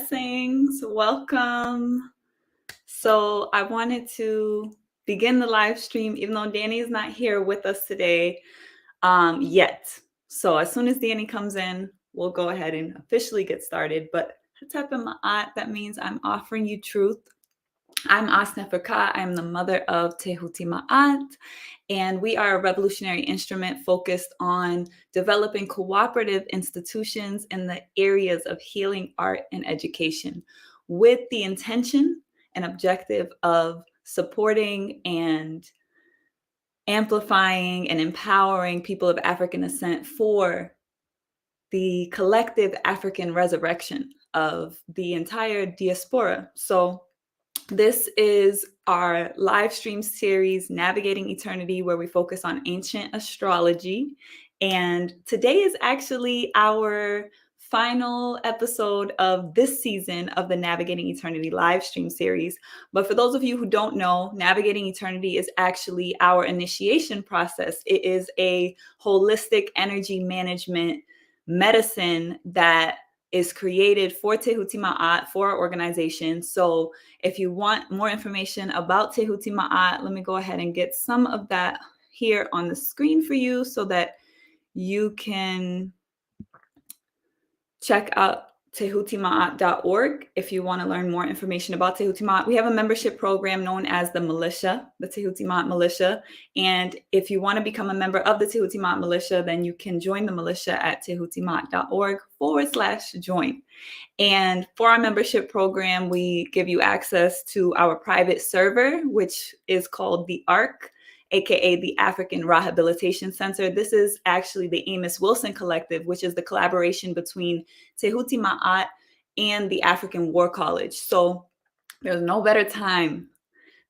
Blessings. Welcome. So I wanted to begin the live stream, even though Danny is not here with us today yet. So as soon as Danny comes in, we'll go ahead and officially get started. But that means I'm offering you truth. I'm Aust Neferka. I'm the mother of Tehuti Ma'at, and we are a revolutionary instrument focused on developing cooperative institutions in the areas of healing, art, and education with the intention and objective of supporting and amplifying and empowering people of African descent for the collective African resurrection of the entire diaspora. So this is our live stream series, Navigating Eternity, where we focus on ancient astrology. And today is actually our final episode of this season of the Navigating Eternity live stream series. But for those of you who don't know, Navigating Eternity is actually our initiation process. It is a holistic energy management medicine that is created for Tehuti Ma'at, for our organization. So if you want more information about Tehuti Ma'at, let me go ahead and get some of that here on the screen for you so that you can check out tehutimaat.org if you want to learn more information about Tehuti Ma'at. We have a membership program known as the Militia, the Tehuti Ma'at Militia. And if you want to become a member of the Tehuti Ma'at Militia, then you can join the militia at tehutimaat.org/join. And for our membership program, we give you access to our private server, which is called the ARC, aka the African Rehabilitation Center. This is actually the Amos Wilson Collective, which is the collaboration between Tehuti Ma'at and the African War College. So there's no better time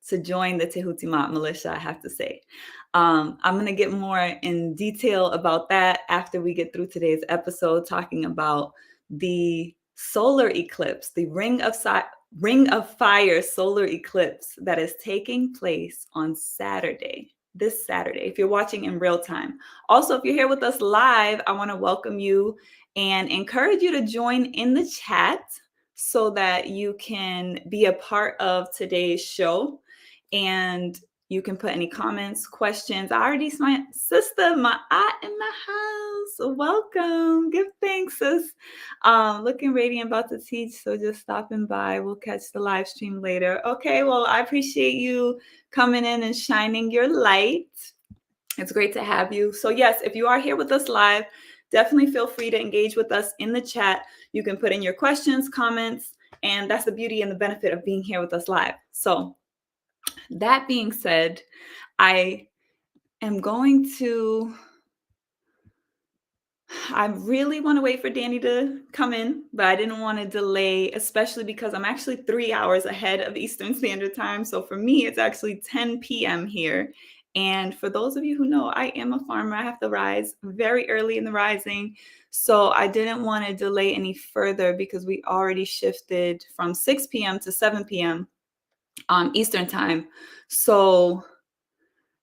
to join the Tehuti Ma'at Militia, I have to say. I'm going to get more in detail about that after we get through today's episode, talking about the solar eclipse, the Ring of Fire solar eclipse that is taking place on Saturday, this Saturday, if you're watching in real time. Also, if you're here with us live, I want to welcome you and encourage you to join in the chat so that you can be a part of today's show. And you can put any comments, questions. I already see my sister, my aunt in the house. Welcome. Give thanks, sis. Looking radiant, about to teach, so just stopping by. We'll catch the live stream later. Okay, well, I appreciate you coming in and shining your light. It's great to have you. So yes, if you are here with us live, definitely feel free to engage with us in the chat. You can put in your questions, comments, and that's the beauty and the benefit of being here with us live. So that being said, I really want to wait for Danny to come in, but I didn't want to delay, especially because I'm actually 3 hours ahead of Eastern Standard Time. So for me, it's actually 10 p.m. here. And for those of you who know, I am a farmer. I have to rise very early in the rising. So I didn't want to delay any further because we already shifted from 6 p.m. to 7 p.m. Eastern Time. So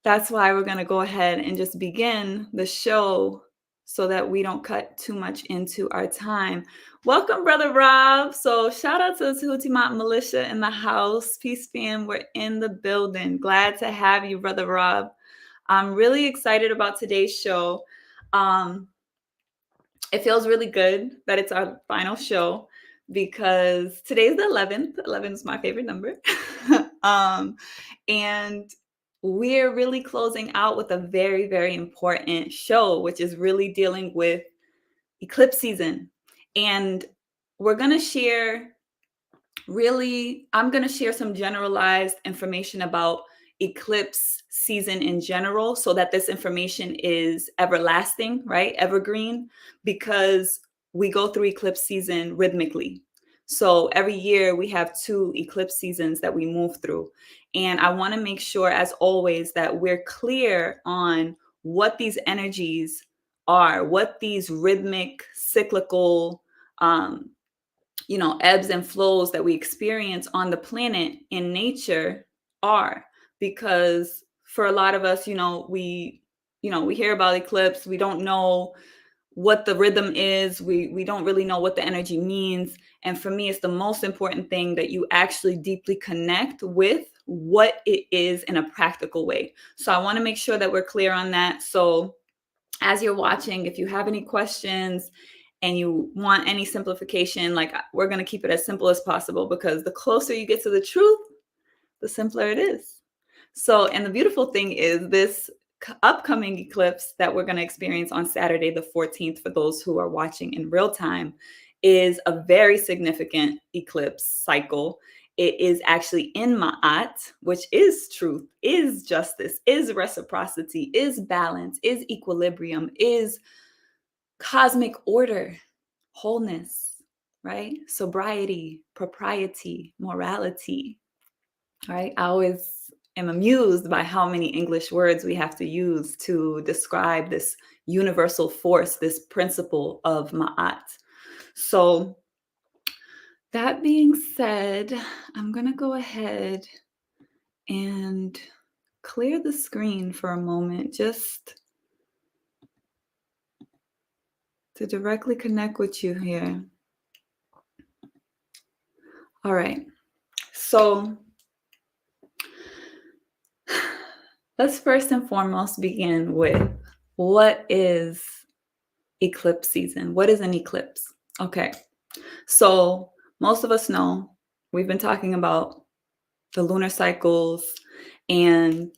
that's why we're going to go ahead and just begin the show so that we don't cut too much into our time. Welcome, Brother Rob. So shout out to the Tehuti Ma'at Militia in the house. Peace fam, we're in the building. Glad to have you, Brother Rob. I'm really excited about today's show. It feels really good that it's our final show because today's the 11th. 11 is my favorite number. And we're really closing out with a very, very important show, which is really dealing with eclipse season. And we're going to share I'm going to share some generalized information about eclipse season in general so that this information is everlasting, right? Evergreen, because we go through eclipse season rhythmically. So every year we have 2 eclipse seasons that we move through. And I want to make sure, as always, that we're clear on what these energies are, what these rhythmic, cyclical, ebbs and flows that we experience on the planet in nature are. Because for a lot of us, we hear about eclipse, we don't know what the rhythm is, we don't really know what the energy means. And for me, it's the most important thing that you actually deeply connect with what it is in a practical way. So I want to make sure that we're clear on that. So as you're watching, if you have any questions and you want any simplification, like we're going to keep it as simple as possible, because the closer you get to the truth, the simpler it is. So, and the beautiful thing is this upcoming eclipse that we're going to experience on Saturday, the 14th, for those who are watching in real time, is a very significant eclipse cycle. It is actually in Ma'at, which is truth, is justice, is reciprocity, is balance, is equilibrium, is cosmic order, wholeness, right? Sobriety, propriety, morality, right? I always am amused by how many English words we have to use to describe this universal force, this principle of Ma'at. So that being said, I'm going to go ahead and clear the screen for a moment, just to directly connect with you here. All right. So let's first and foremost begin with, what is eclipse season? What is an eclipse? Okay. So most of us know, we've been talking about the lunar cycles, and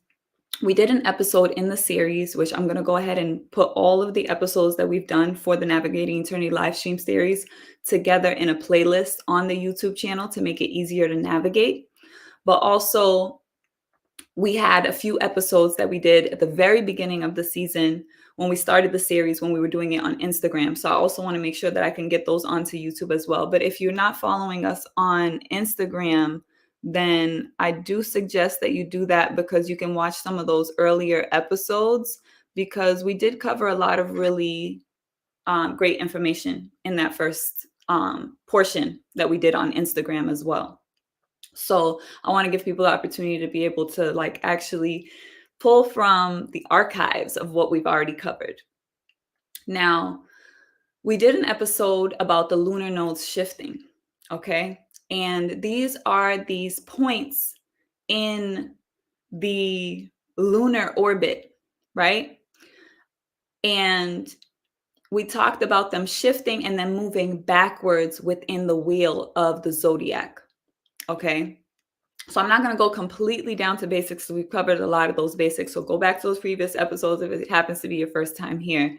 we did an episode in the series, which I'm going to go ahead and put all of the episodes that we've done for the Navigating Eternity live stream series together in a playlist on the YouTube channel to make it easier to navigate. But also, we had a few episodes that we did at the very beginning of the season when we started the series, when we were doing it on Instagram. So I also want to make sure that I can get those onto YouTube as well. But if you're not following us on Instagram, then I do suggest that you do that, because you can watch some of those earlier episodes, because we did cover a lot of really great information in that first portion that we did on Instagram as well. So I want to give people the opportunity to be able to like actually pull from the archives of what we've already covered. Now, we did an episode about the lunar nodes shifting, okay? And these are these points in the lunar orbit, right? And we talked about them shifting and then moving backwards within the wheel of the zodiac, okay? So I'm not going to go completely down to basics. We've covered a lot of those basics. So go back to those previous episodes if it happens to be your first time here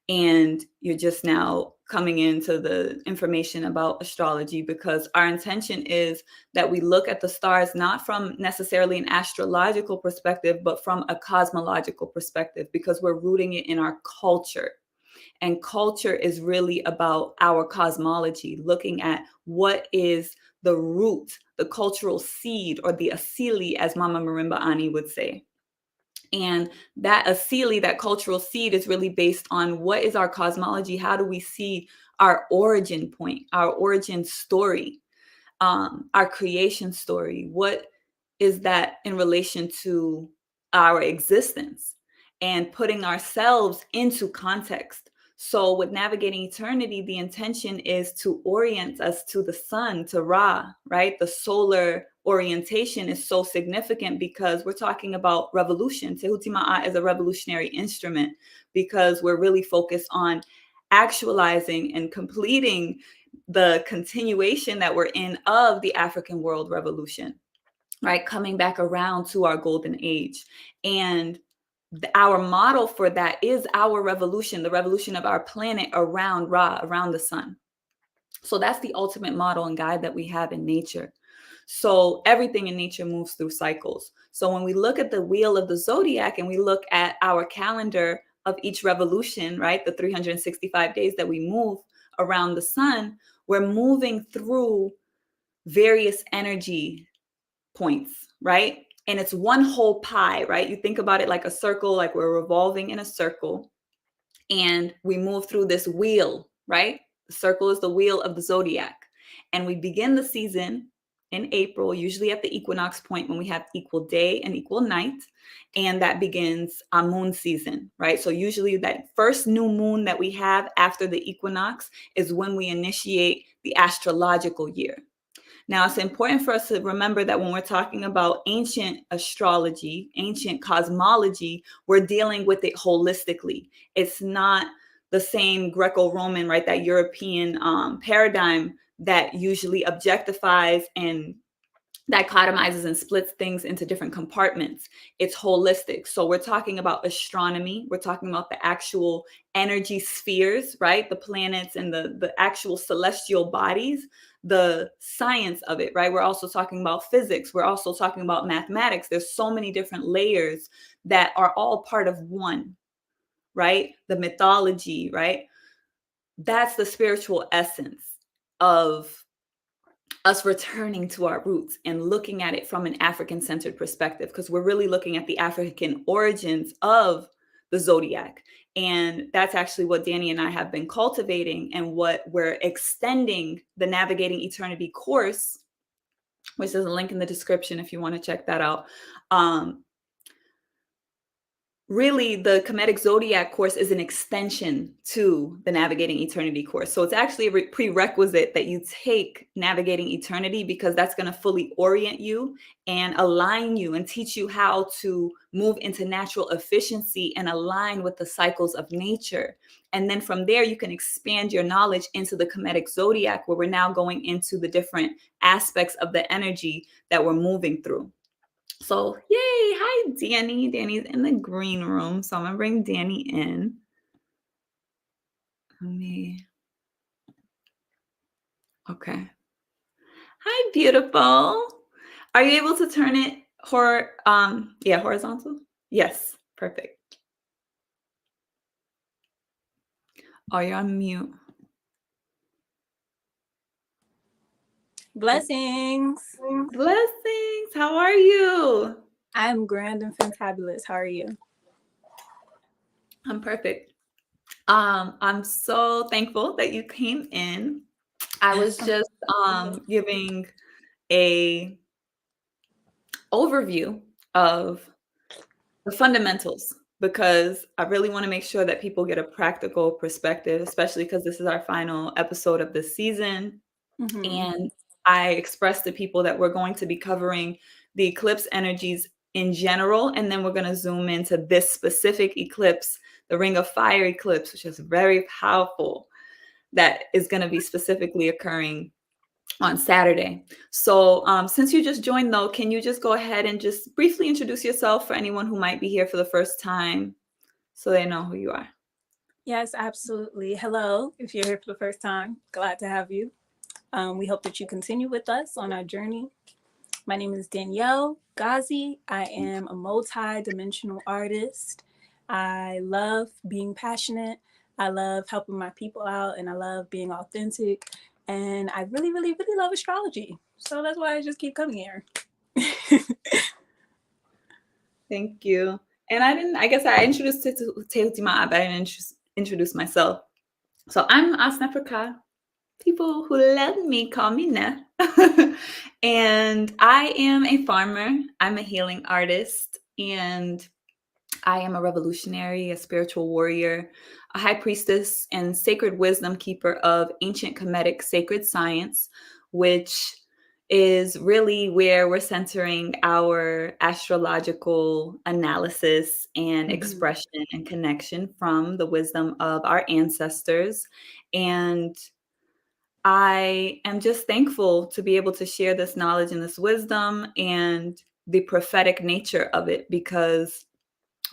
and you're just now coming into the information about astrology, because our intention is that we look at the stars not from necessarily an astrological perspective, but from a cosmological perspective, because we're rooting it in our culture. And culture is really about our cosmology, looking at what is the root, the cultural seed, or the asili, as Mama Marimba Ani would say. And that asili, that cultural seed, is really based on what is our cosmology? How do we see our origin point, our origin story, our creation story? What is that in relation to our existence, and putting ourselves into context? So with Navigating Eternity, the intention is to orient us to the sun, to Ra, right? The solar orientation is so significant because we're talking about revolution. Tehuti Ma'at is a revolutionary instrument, because we're really focused on actualizing and completing the continuation that we're in of the African world revolution, right? Coming back around to our golden age. And our model for that is our revolution, the revolution of our planet around Ra, around the sun. So that's the ultimate model and guide that we have in nature. So everything in nature moves through cycles. So when we look at the wheel of the zodiac and we look at our calendar of each revolution, right, the 365 days that we move around the sun, we're moving through various energy points, right? And it's one whole pie, right? You think about it like a circle, like we're revolving in a circle, and we move through this wheel, right? The circle is the wheel of the zodiac. And we begin the season in April, usually at the equinox point when we have equal day and equal night. And that begins our moon season, right? So usually that first new moon that we have after the equinox is when we initiate the astrological year. Now, it's important for us to remember that when we're talking about ancient astrology, ancient cosmology, we're dealing with it holistically. It's not the same Greco-Roman, right, that European paradigm that usually objectifies and dichotomizes and splits things into different compartments. It's holistic. So we're talking about astronomy. We're talking about the actual energy spheres, right? The planets and the actual celestial bodies, the science of it, right? We're also talking about physics. We're also talking about mathematics. There's so many different layers that are all part of one, right? The mythology, right? That's the spiritual essence of us returning to our roots and looking at it from an African-centered perspective, because we're really looking at the African origins of the zodiac. And that's actually what Dani and I have been cultivating, and what we're extending the Navigating Eternity course, which is a link in the description if you want to check that out. Really, the Kemetic Zodiac course is an extension to the Navigating Eternity course. So it's actually a prerequisite that you take Navigating Eternity, because that's going to fully orient you and align you and teach you how to move into natural efficiency and align with the cycles of nature. And then from there, you can expand your knowledge into the Kemetic Zodiac, where we're now going into the different aspects of the energy that we're moving through. So, yay. Hi, Dani. Dani's in the green room. So I'm going to bring Dani in. Okay. Hi, beautiful. Are you able to turn it horizontal? Yes. Perfect. Oh, you're on mute. Blessings. Blessings. How are you? I'm grand and fantabulous. How are you? I'm perfect. I'm so thankful that you came in. I was just giving a overview of the fundamentals, because I really want to make sure that people get a practical perspective, especially because this is our final episode of this season. Mm-hmm. And I expressed to people that we're going to be covering the eclipse energies in general, and then we're going to zoom into this specific eclipse, the Ring of Fire eclipse, which is very powerful, that is going to be specifically occurring on Saturday. So since you just joined, though, can you just go ahead and just briefly introduce yourself for anyone who might be here for the first time, so they know who you are? Yes, absolutely. Hello, if you're here for the first time, glad to have you. We hope that you continue with us on our journey. My name is Danielle Gazi. I am a multi-dimensional artist. I love being passionate. I love helping my people out, and I love being authentic. And I really, really, really love astrology. So that's why I just keep coming here. Thank you. And I guess I introduced Tehutima, but I didn't introduce myself. So I'm Aust Neferka. People who love me call me Nef. And I am a farmer. I'm a healing artist. And I am a revolutionary, a spiritual warrior, a high priestess, and sacred wisdom keeper of ancient Kemetic sacred science, which is really where we're centering our astrological analysis and expression and connection from the wisdom of our ancestors. And I am just thankful to be able to share this knowledge and this wisdom and the prophetic nature of it, because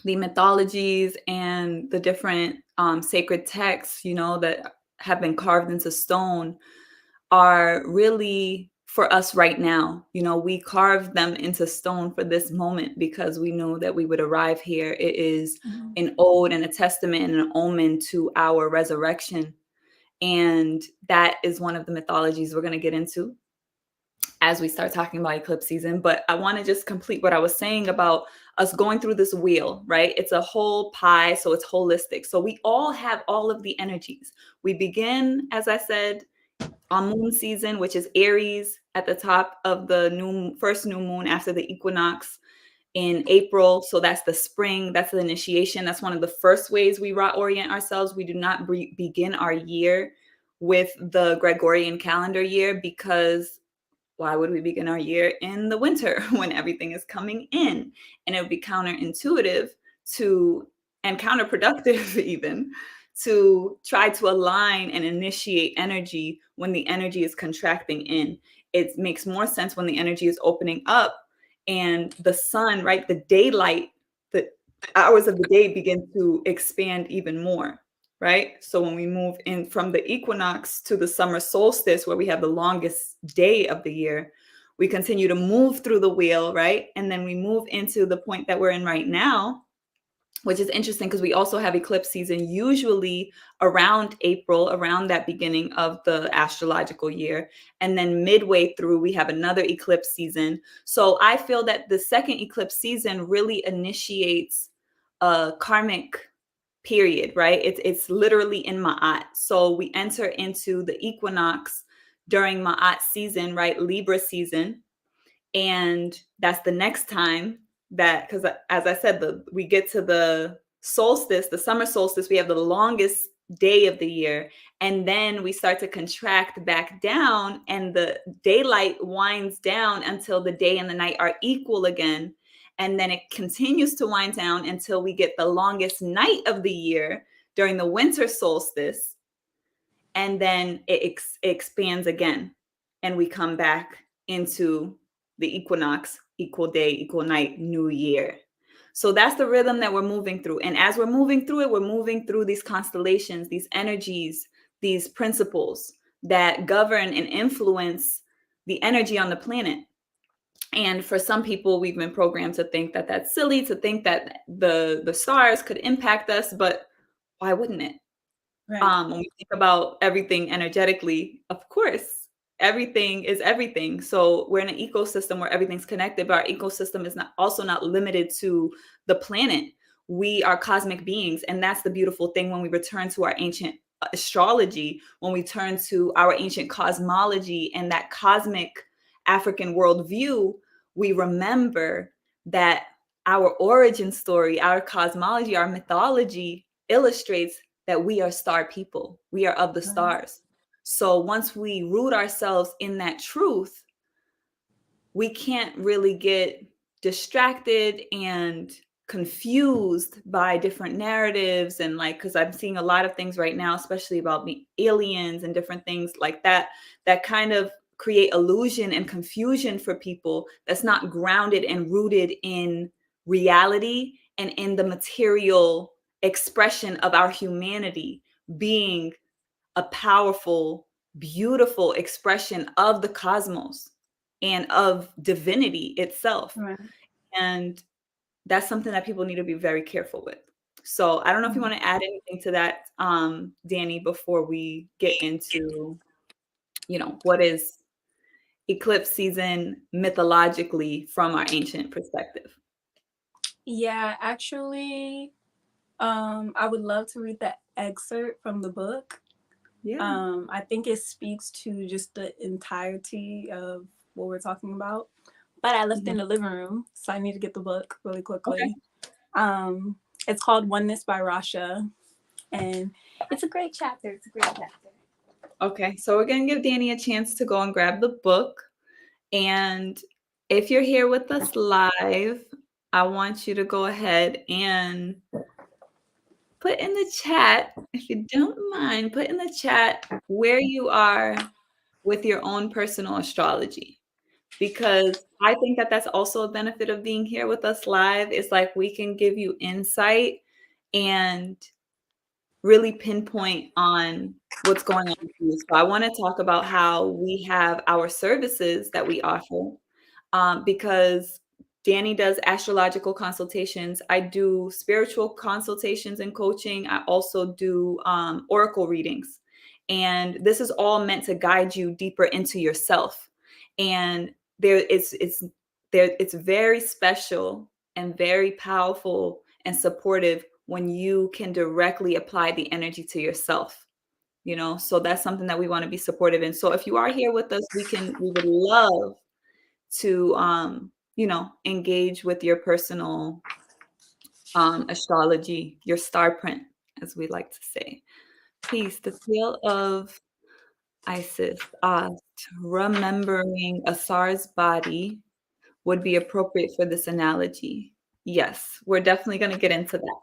the mythologies and the different sacred texts, that have been carved into stone, are really for us right now. We carved them into stone for this moment because we knew that we would arrive here. It is an ode and a testament and an omen to our resurrection. And that is one of the mythologies we're going to get into as we start talking about eclipse season. But I want to just complete what I was saying about us going through this wheel, right? It's a whole pie, so it's holistic. So we all have all of the energies. We begin, as I said, on moon season, which is Aries, at the top of the first new moon after the equinox in April. So that's the spring, that's the initiation. That's one of the first ways we orient ourselves. We do not begin our year with the Gregorian calendar year, because why would we begin our year in the winter when everything is coming in? And it would be counterintuitive to, and counterproductive even, to try to align and initiate energy when the energy is contracting in. It makes more sense when the energy is opening up and the sun, right, the daylight, the hours of the day begin to expand even more, right? So when we move in from the equinox to the summer solstice, where we have the longest day of the year, we continue to move through the wheel, right? And then we move into the point that we're in right now, which is interesting because we also have eclipse season usually around April, around that beginning of the astrological year. And then midway through, we have another eclipse season. So I feel that the second eclipse season really initiates a karmic period, right? It's literally in Ma'at. So we enter into the equinox during Ma'at season, right? Libra season. And that's the next time that, because as I said, we get to the solstice, the summer solstice, we have the longest day of the year. And then we start to contract back down, and the daylight winds down until the day and the night are equal again. And then it continues to wind down until we get the longest night of the year during the winter solstice. And then it expands again. And we come back into the equinox, equal day, equal night, new year. So that's the rhythm that we're moving through. And as we're moving through it, we're moving through these constellations, these energies, these principles that govern and influence the energy on the planet. And for some people, we've been programmed to think that that's silly, to think that the stars could impact us, but why wouldn't it? Right. When we think about everything energetically, of course, everything is everything. So we're in an ecosystem where everything's connected, but our ecosystem is not limited to the planet. We are cosmic beings, and that's the beautiful thing when we return to our ancient astrology, when we turn to our ancient cosmology and that cosmic African worldview, we remember that our origin story, our cosmology, our mythology illustrates that we are star people. We are of the stars. So once we root ourselves in that truth, we can't really get distracted and confused by different narratives. And like, because I'm seeing a lot of things right now, especially about aliens and different things like that, that kind of create illusion and confusion for people that's not grounded and rooted in reality and in the material expression of our humanity being a powerful, beautiful expression of the cosmos and of divinity itself. Right. And that's something that people need to be very careful with. So I don't know if you want to add anything to that, Dani, before we get into, what is eclipse season mythologically from our ancient perspective. Yeah, actually, I would love to read that excerpt from the book. Yeah. I think it speaks to just the entirety of what we're talking about. But I left it in the living room, so I need to get the book really quickly. Okay. It's called Oneness by Rasha, and it's a great chapter. Okay, so we're going to give Dani a chance to go and grab the book. And if you're here with us live, I want you to go ahead and put in the chat, if you don't mind, put in the chat where you are with your own personal astrology. Because I think that that's also a benefit of being here with us live. It's like we can give you insight and really pinpoint on what's going on with you. So I want to talk about how we have our services that we offer, because Dani does astrological consultations. I do spiritual consultations and coaching. I also do oracle readings. And this is all meant to guide you deeper into yourself. And it's very special and very powerful and supportive when you can directly apply the energy to yourself. you know, so that's something that we want to be supportive in. So if you are here with us, we would love to, you know, engage with your personal astrology, your star print, as we like to say. Peace, the tale of Isis, Aust, remembering Asar's body would be appropriate for this analogy. Yes, we're definitely going to get into that.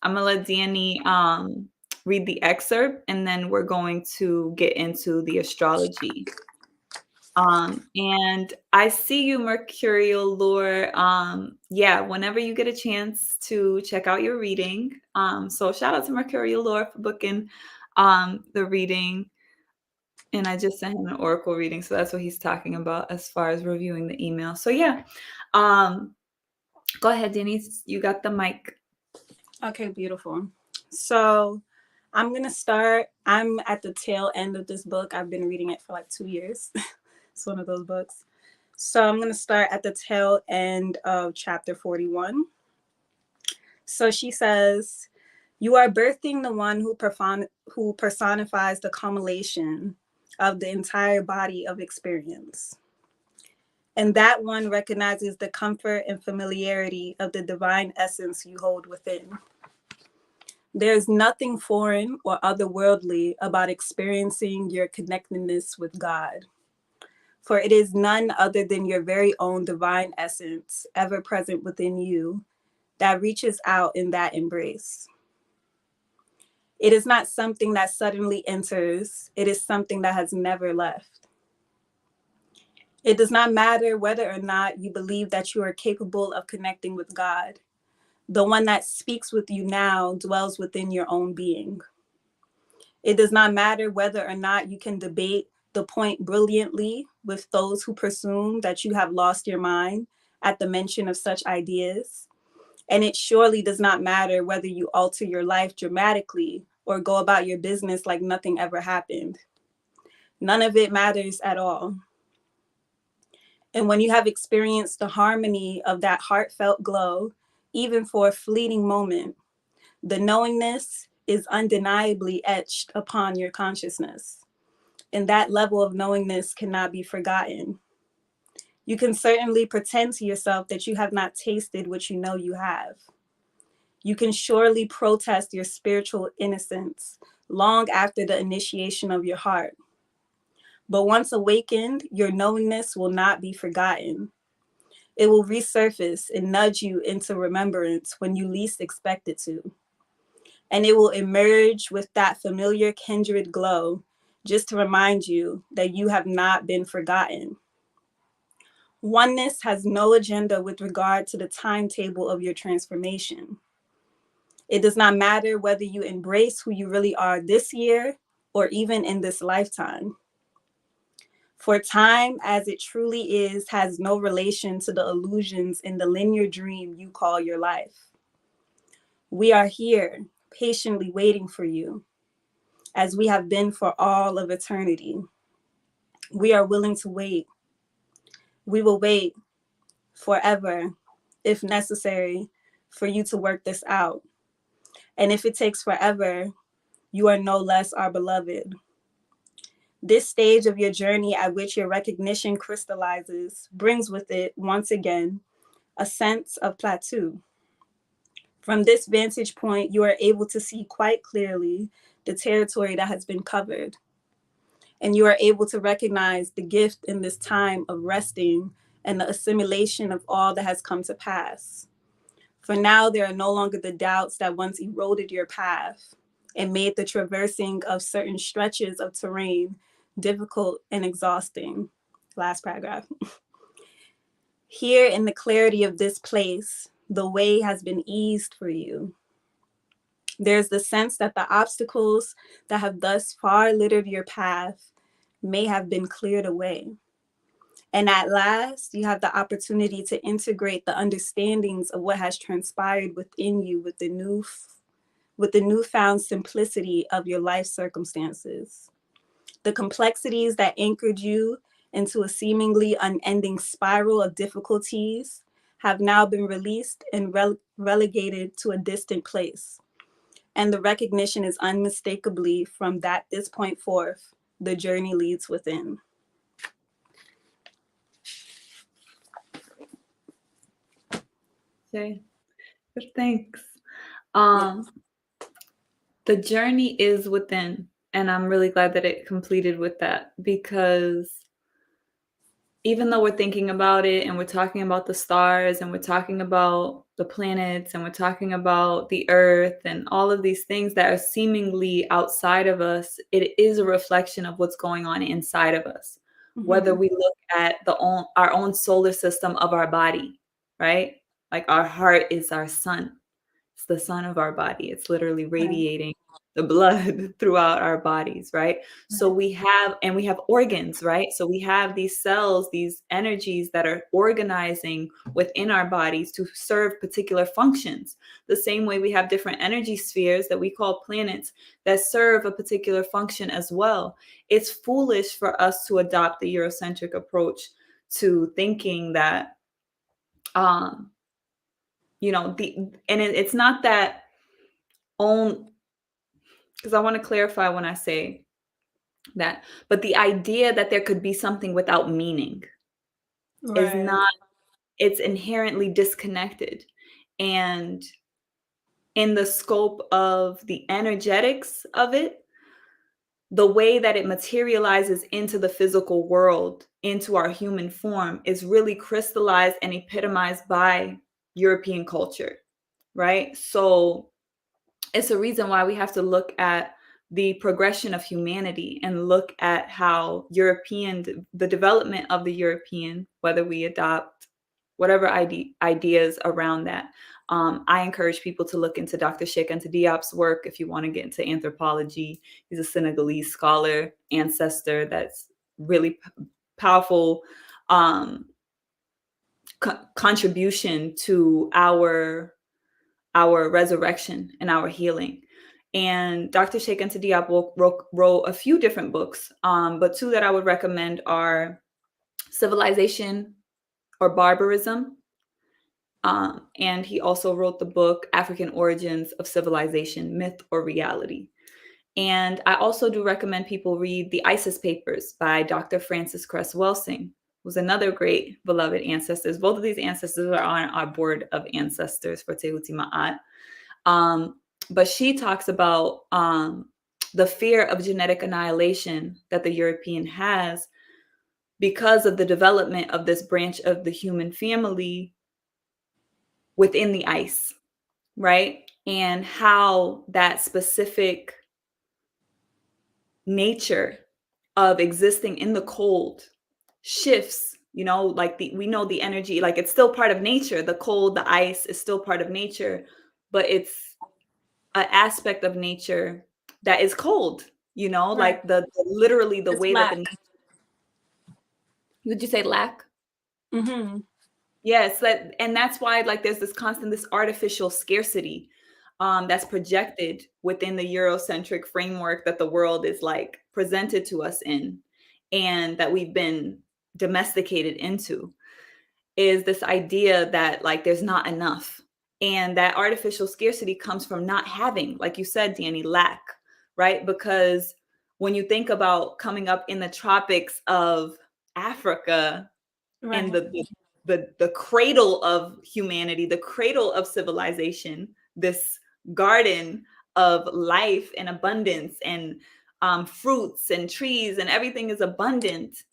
I'm going to let Danny read the excerpt, and then we're going to get into the astrology. And I see you, Mercurial Lore. Yeah, whenever you get a chance to check out your reading. So shout out to Mercurial Lore for booking the reading. And I just sent him an oracle reading, so that's what he's talking about as far as reviewing the email. So yeah, go ahead, Denise. You got the mic. Okay, beautiful. So I'm going to start. I'm at the tail end of this book. I've been reading it for like 2 years. It's one of those books. So I'm going to start at the tail end of chapter 41. So she says, you are birthing the one who personifies the culmination of the entire body of experience. And that one recognizes the comfort and familiarity of the divine essence you hold within. There's nothing foreign or otherworldly about experiencing your connectedness with God, for it is none other than your very own divine essence, ever present within you, that reaches out in that embrace. It is not something that suddenly enters, it is something that has never left. It does not matter whether or not you believe that you are capable of connecting with God. The one that speaks with you now dwells within your own being. It does not matter whether or not you can debate the point brilliantly with those who presume that you have lost your mind at the mention of such ideas. And it surely does not matter whether you alter your life dramatically or go about your business like nothing ever happened. None of it matters at all. And when you have experienced the harmony of that heartfelt glow, even for a fleeting moment, the knowingness is undeniably etched upon your consciousness. And that level of knowingness cannot be forgotten. You can certainly pretend to yourself that you have not tasted what you know you have. You can surely protest your spiritual innocence long after the initiation of your heart. But once awakened, your knowingness will not be forgotten. It will resurface and nudge you into remembrance when you least expect it to. And it will emerge with that familiar kindred glow, just to remind you that you have not been forgotten. Oneness has no agenda with regard to the timetable of your transformation. It does not matter whether you embrace who you really are this year or even in this lifetime. For time, as it truly is, has no relation to the illusions in the linear dream you call your life. We are here, patiently waiting for you, as we have been for all of eternity. We are willing to wait. We will wait forever, if necessary, for you to work this out. And if it takes forever, you are no less our beloved. This stage of your journey at which your recognition crystallizes brings with it, once again, a sense of plateau. From this vantage point, you are able to see quite clearly the territory that has been covered. And you are able to recognize the gift in this time of resting and the assimilation of all that has come to pass. For now, there are no longer the doubts that once eroded your path and made the traversing of certain stretches of terrain difficult and exhausting. Last paragraph. Here in the clarity of this place, the way has been eased for you. There's the sense that the obstacles that have thus far littered your path may have been cleared away. And at last, you have the opportunity to integrate the understandings of what has transpired within you with the newfound simplicity of your life circumstances. The complexities that anchored you into a seemingly unending spiral of difficulties have now been released and relegated to a distant place. And the recognition is unmistakably from this point forth, the journey leads within. Okay. Thanks. Yes. The journey is within, and I'm really glad that it completed with that, because even though we're thinking about it and we're talking about the stars and we're talking about the planets and we're talking about the earth and all of these things that are seemingly outside of us, it is a reflection of what's going on inside of us. Whether we look at our own solar system of our body, right? Like our heart is our sun. It's the sun of our body. It's literally radiating the blood throughout our bodies, right? So we have organs, right? So we have these cells, these energies that are organizing within our bodies to serve particular functions. The same way we have different energy spheres that we call planets that serve a particular function as well. It's foolish for us to adopt the Eurocentric approach to thinking that it's not that own, because I want to clarify when I say that, but the idea that there could be something without meaning is not, it's inherently disconnected. And in the scope of the energetics of it, the way that it materializes into the physical world, into our human form, is really crystallized and epitomized by European culture, right? So it's a reason why we have to look at the progression of humanity and look at how the development of the European, whether we adopt whatever ideas around that. I encourage people to look into Dr. Sheikh Anta Diop's work if you want to get into anthropology. He's a Senegalese scholar, ancestor that's really powerful contribution to our resurrection and our healing. And Dr. Sheikh Anta Diop wrote a few different books, but two that I would recommend are Civilization or Barbarism. And he also wrote the book African Origins of Civilization, Myth or Reality. And I also do recommend people read The Isis Papers by Dr. Frances Cress Welsing, who's another great beloved ancestors. Both of these ancestors are on our board of ancestors for Tehuti Ma'at. But she talks about the fear of genetic annihilation that the European has because of the development of this branch of the human family within the ice, right? And how that specific nature of existing in the cold shifts, like we know the energy, like it's still part of nature. The cold, the ice is still part of nature, but it's an aspect of nature that is cold, like literally the way that would you say lack? Yes, and that's why like there's this artificial scarcity that's projected within the Eurocentric framework that the world is like presented to us in, and that we've been domesticated into, is this idea that like there's not enough. And that artificial scarcity comes from not having, like you said, Danny, lack, right? Because when you think about coming up in the tropics of Africa and the cradle of humanity, the cradle of civilization, this garden of life and abundance and fruits and trees and everything is abundant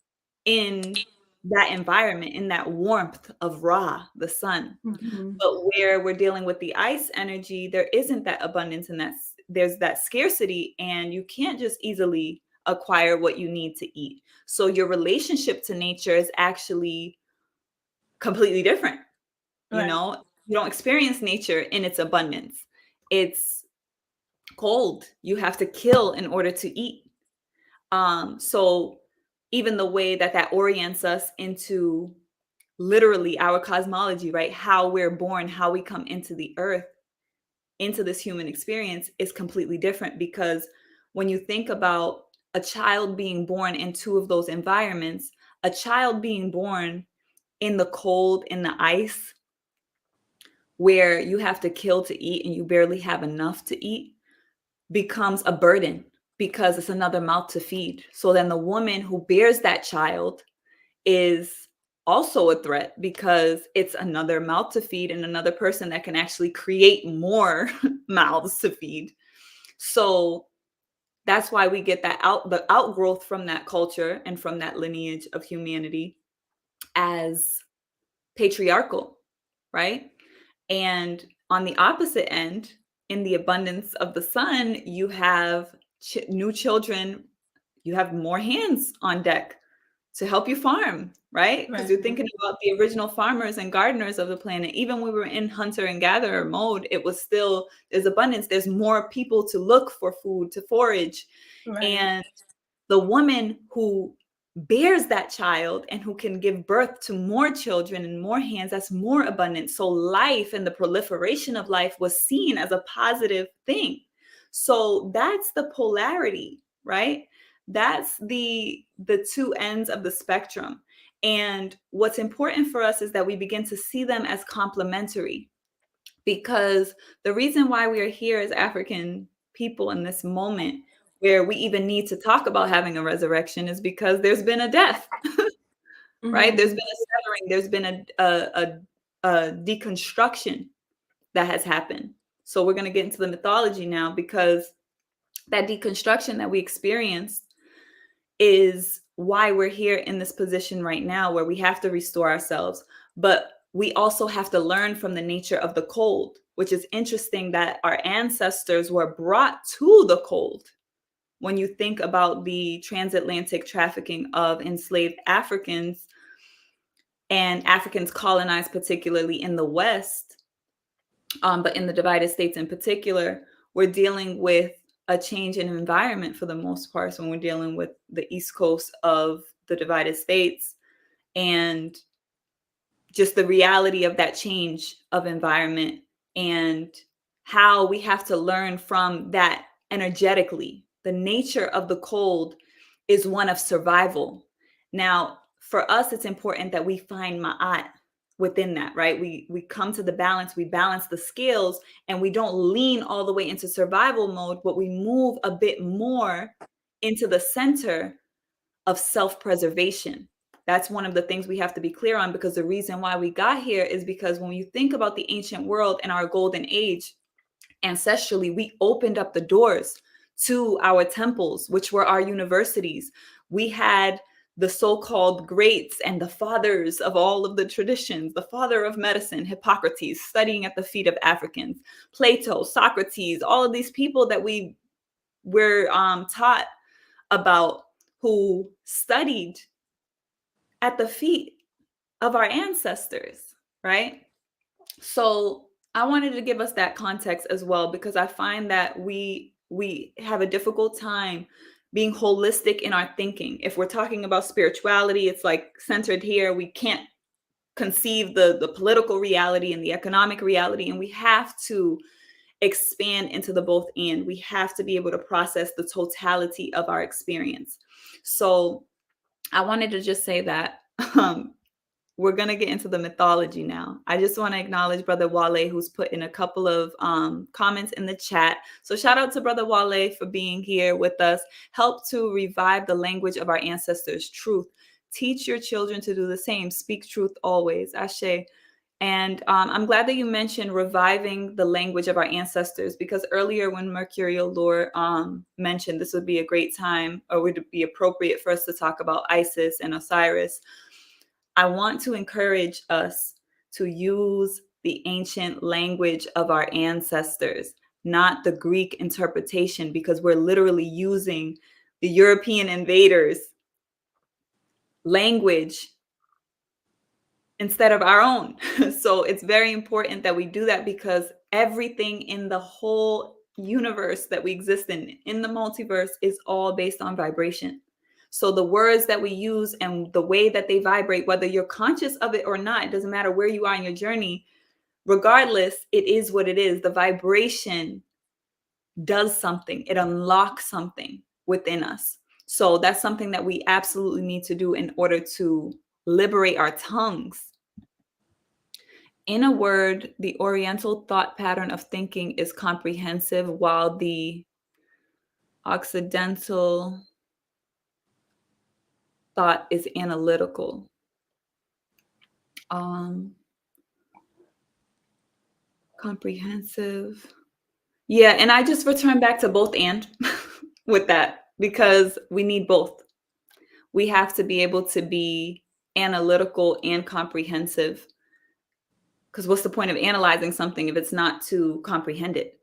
in that environment, in that warmth of Ra, the sun. But where we're dealing with the ice energy, there isn't that abundance, and there's that scarcity, and you can't just easily acquire what you need to eat. So your relationship to nature is actually completely different. You don't experience nature in its abundance. It's cold. You have to kill in order to eat. So even the way that orients us into literally our cosmology, right? How we're born, how we come into the earth, into this human experience is completely different, because when you think about a child being born in two of those environments, a child being born in the cold, in the ice, where you have to kill to eat and you barely have enough to eat, becomes a burden because it's another mouth to feed. So then the woman who bears that child is also a threat because it's another mouth to feed and another person that can actually create more mouths to feed. So that's why we get the outgrowth from that culture and from that lineage of humanity as patriarchal, right? And on the opposite end, in the abundance of the sun, you have new children, you have more hands on deck to help you farm, right? Because Right. you're thinking about the original farmers and gardeners of the planet. Even when we were in hunter and gatherer mode, it was still, there's abundance. There's more people to look for food, to forage. Right. And the woman who bears that child and who can give birth to more children and more hands, that's more abundant. So life and the proliferation of life was seen as a positive thing. So that's the polarity, right? That's the two ends of the spectrum. And what's important for us is that we begin to see them as complementary, because the reason why we are here as African people in this moment where we even need to talk about having a resurrection is because there's been a death, right? There's Mm-hmm. been a severing, there's been a deconstruction that has happened. So we're going to get into the mythology now, because that deconstruction that we experienced is why we're here in this position right now, where we have to restore ourselves. But we also have to learn from the nature of the cold, which is interesting that our ancestors were brought to the cold. When you think about the transatlantic trafficking of enslaved Africans and Africans colonized, particularly in the West, but in the divided states in particular, we're dealing with a change in environment for the most part. So when we're dealing with the East Coast of the divided states and just the reality of that change of environment, and how we have to learn from that energetically. The nature of the cold is one of survival. Now, for us, it's important that we find ma'at within that, right? We come to the balance, we balance the scales, and we don't lean all the way into survival mode, but we move a bit more into the center of self-preservation. That's one of the things we have to be clear on, because the reason why we got here is because when you think about the ancient world and our golden age, ancestrally, we opened up the doors to our temples, which were our universities. We had the so-called greats and the fathers of all of the traditions, the father of medicine, Hippocrates, studying at the feet of Africans, Plato, Socrates, all of these people that we were taught about, who studied at the feet of our ancestors, right? So I wanted to give us that context as well, because I find that we have a difficult time being holistic in our thinking. If we're talking about spirituality, it's like centered here. We can't conceive the political reality and the economic reality, and we have to expand into the both and. We have to be able to process the totality of our experience. So I wanted to just say that we're going to get into the mythology now. I just want to acknowledge Brother Wale, who's put in a couple of comments in the chat. So shout out to Brother Wale for being here with us. Help to revive the language of our ancestors' truth. Teach your children to do the same. Speak truth always. Ashe. And I'm glad that you mentioned reviving the language of our ancestors, because earlier when Mercurial Lore mentioned this would be a great time, or would it be appropriate for us to talk about Isis and Osiris. I want to encourage us to use the ancient language of our ancestors, not the Greek interpretation, because we're literally using the European invaders' language instead of our own. So it's very important that we do that, because everything in the whole universe that we exist in the multiverse, is all based on vibration. So the words that we use and the way that they vibrate, whether you're conscious of it or not, it doesn't matter where you are in your journey, regardless, it is what it is. The vibration does something, it unlocks something within us. So that's something that we absolutely need to do in order to liberate our tongues. In a word, the Oriental thought pattern of thinking is comprehensive, while the Occidental thought is analytical. Comprehensive. Yeah, and I just return back to both and with that because we need both. We have to be able to be analytical and comprehensive because what's the point of analyzing something if it's not to comprehend it?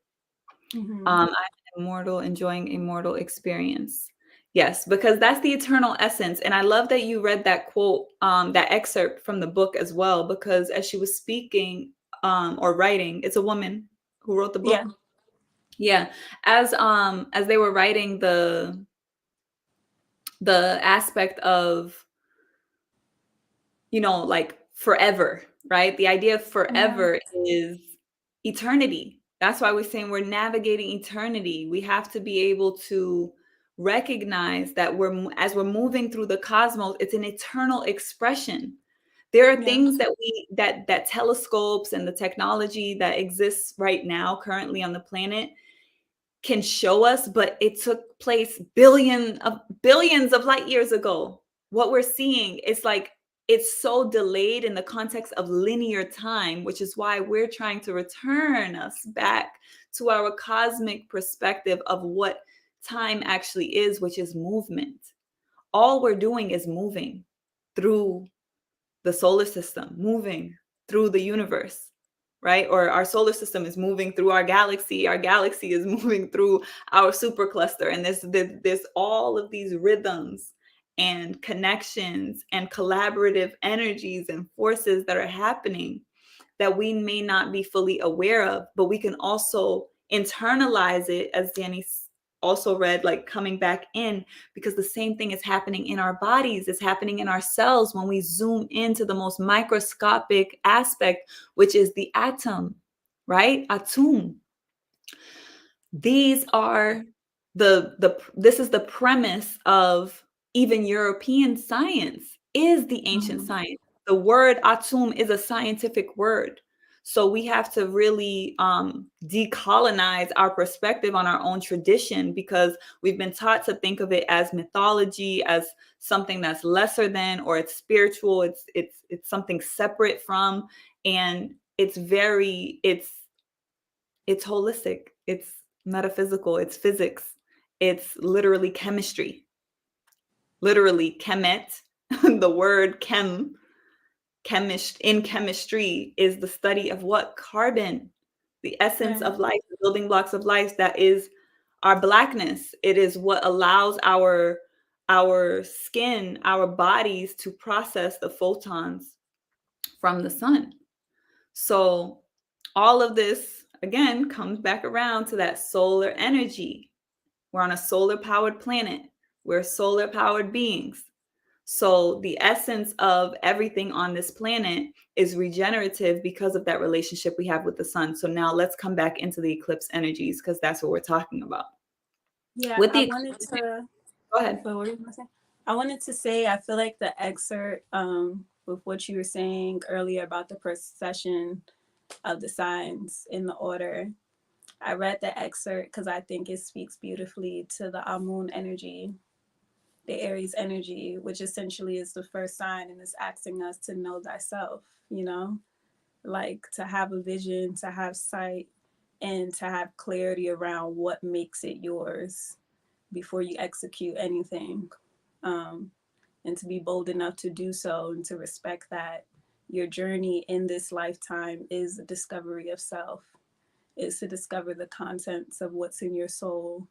Mm-hmm. I'm immortal, enjoying a mortal experience. Yes, because that's the eternal essence. And I love that you read that quote, that excerpt from the book as well, because as she was speaking or writing, it's a woman who wrote the Yeah. book. Yeah. As they were writing the aspect of, like forever, right? The idea of Yeah. forever is eternity. That's why we're saying we're navigating eternity. We have to be able to recognize that as we're moving through the cosmos, it's an eternal expression. There are Yeah. things that telescopes and the technology that exists right now currently on the planet can show us, but it took place billions of light years ago. What we're seeing is like it's so delayed in the context of linear time, which is why we're trying to return us back to our cosmic perspective of what time actually is, which is movement. All we're doing is moving through the solar system, moving through the universe, right? Or our solar system is moving through our galaxy. Our galaxy is moving through our supercluster. And there's all of these rhythms and connections and collaborative energies and forces that are happening that we may not be fully aware of, but we can also internalize it, as Danny also read, like coming back in, because the same thing is happening in our bodies, it's happening in our cells when we zoom into the most microscopic aspect, which is the atom, right? Atum. These are this is the premise of even European science is the ancient Mm-hmm. science. The word atum is a scientific word. So we have to really decolonize our perspective on our own tradition because we've been taught to think of it as mythology, as something that's lesser than, or it's spiritual, it's something separate from, and it's holistic, it's metaphysical, it's physics, it's literally chemistry. Literally, chemet, the word in chemistry is the study of what? Carbon, the essence Yeah. of life, the building blocks of life, that is our blackness. It is what allows our skin, our bodies to process the photons from the sun. So all of this, again, comes back around to that solar energy. We're on a solar powered planet. We're solar powered beings. So the essence of everything on this planet is regenerative because of that relationship we have with the sun. So now let's come back into the eclipse energies because that's what we're talking about. Yeah. With I the wanted eclipse, to. go ahead. What were you gonna say? I wanted to say I feel like the excerpt with what you were saying earlier about the procession of the signs in the order. I read the excerpt because I think it speaks beautifully to the Amun energy, the Aries energy, which essentially is the first sign and is asking us to know thyself, you know, like to have a vision, to have sight, and to have clarity around what makes it yours before you execute anything. Um, and to be bold enough to do so and to respect that your journey in this lifetime is a discovery of self, is to discover the contents of what's in your soul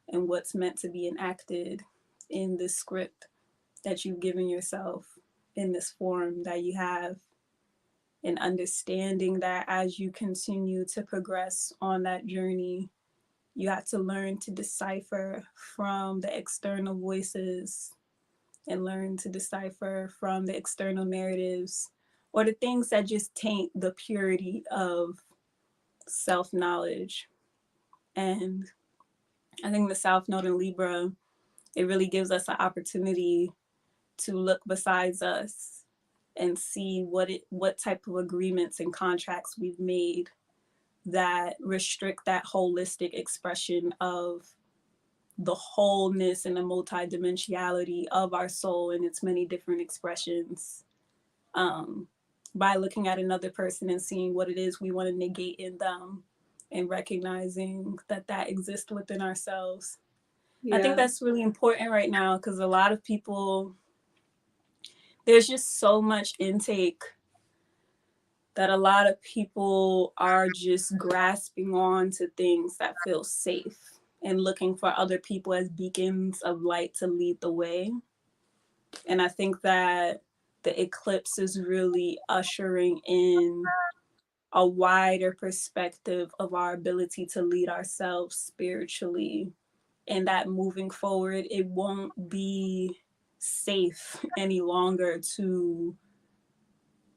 and what's meant to be enacted in this script that you've given yourself in this form that you have, and understanding that as you continue to progress on that journey, you have to learn to decipher from the external voices and learn to decipher from the external narratives or the things that just taint the purity of self knowledge. And I think the South Node in Libra, it really gives us an opportunity to look besides us and see what type of agreements and contracts we've made that restrict that holistic expression of the wholeness and the multidimensionality of our soul and its many different expressions, by looking at another person and seeing what it is we want to negate in them and recognizing that that exists within ourselves. I think that's really important right now because a lot of people, there's just so much intake that a lot of people are just grasping on to things that feel safe and looking for other people as beacons of light to lead the way. And I think that the eclipse is really ushering in a wider perspective of our ability to lead ourselves spiritually, and that moving forward, it won't be safe any longer to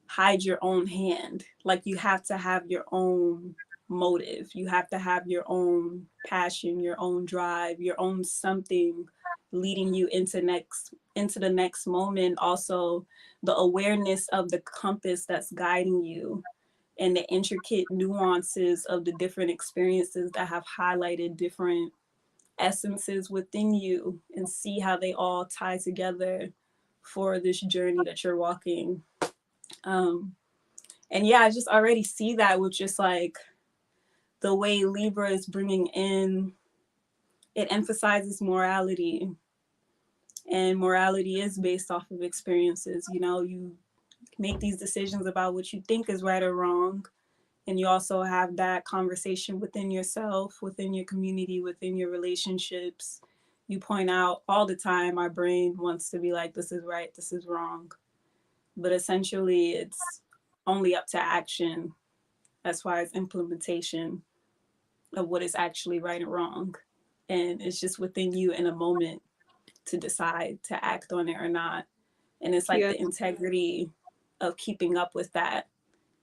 hide your own hand. Like, you have to have your own motive, you have to have your own passion, your own drive, your own something leading you into the next moment. Also, the awareness of the compass that's guiding you and the intricate nuances of the different experiences that have highlighted different essences within you, and see how they all tie together for this journey that you're walking. And yeah, I just already see that with just like the way Libra is bringing in, it emphasizes morality, and morality is based off of experiences. You know, you make these decisions about what you think is right or wrong, and you also have that conversation within yourself, within your community, within your relationships. You point out all the time, our brain wants to be like, this is right, this is wrong, but essentially it's only up to action as far as implementation of what is actually right and wrong. And it's just within you in a moment to decide to act on it or not. And it's like the integrity of keeping up with that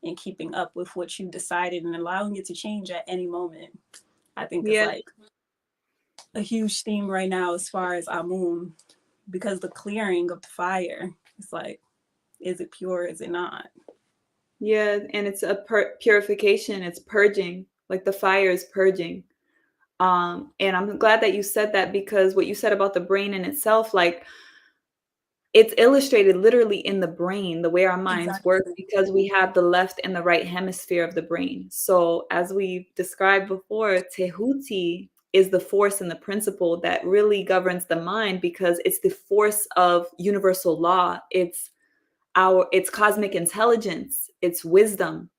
and keeping up with what you decided and allowing it to change at any moment. I think it's like a huge theme right now as far as Amun, because the clearing of the fire, it's like, is it pure? Is it not? Yeah, and it's a purification. It's purging. Like the fire is purging. And I'm glad that you said that, because what you said about the brain in itself, like, it's illustrated literally in the brain, the way our minds work, because we have the left and the right hemisphere of the brain. So as we described before, Tehuti is the force and the principle that really governs the mind, because it's the force of universal law. It's cosmic intelligence, it's wisdom,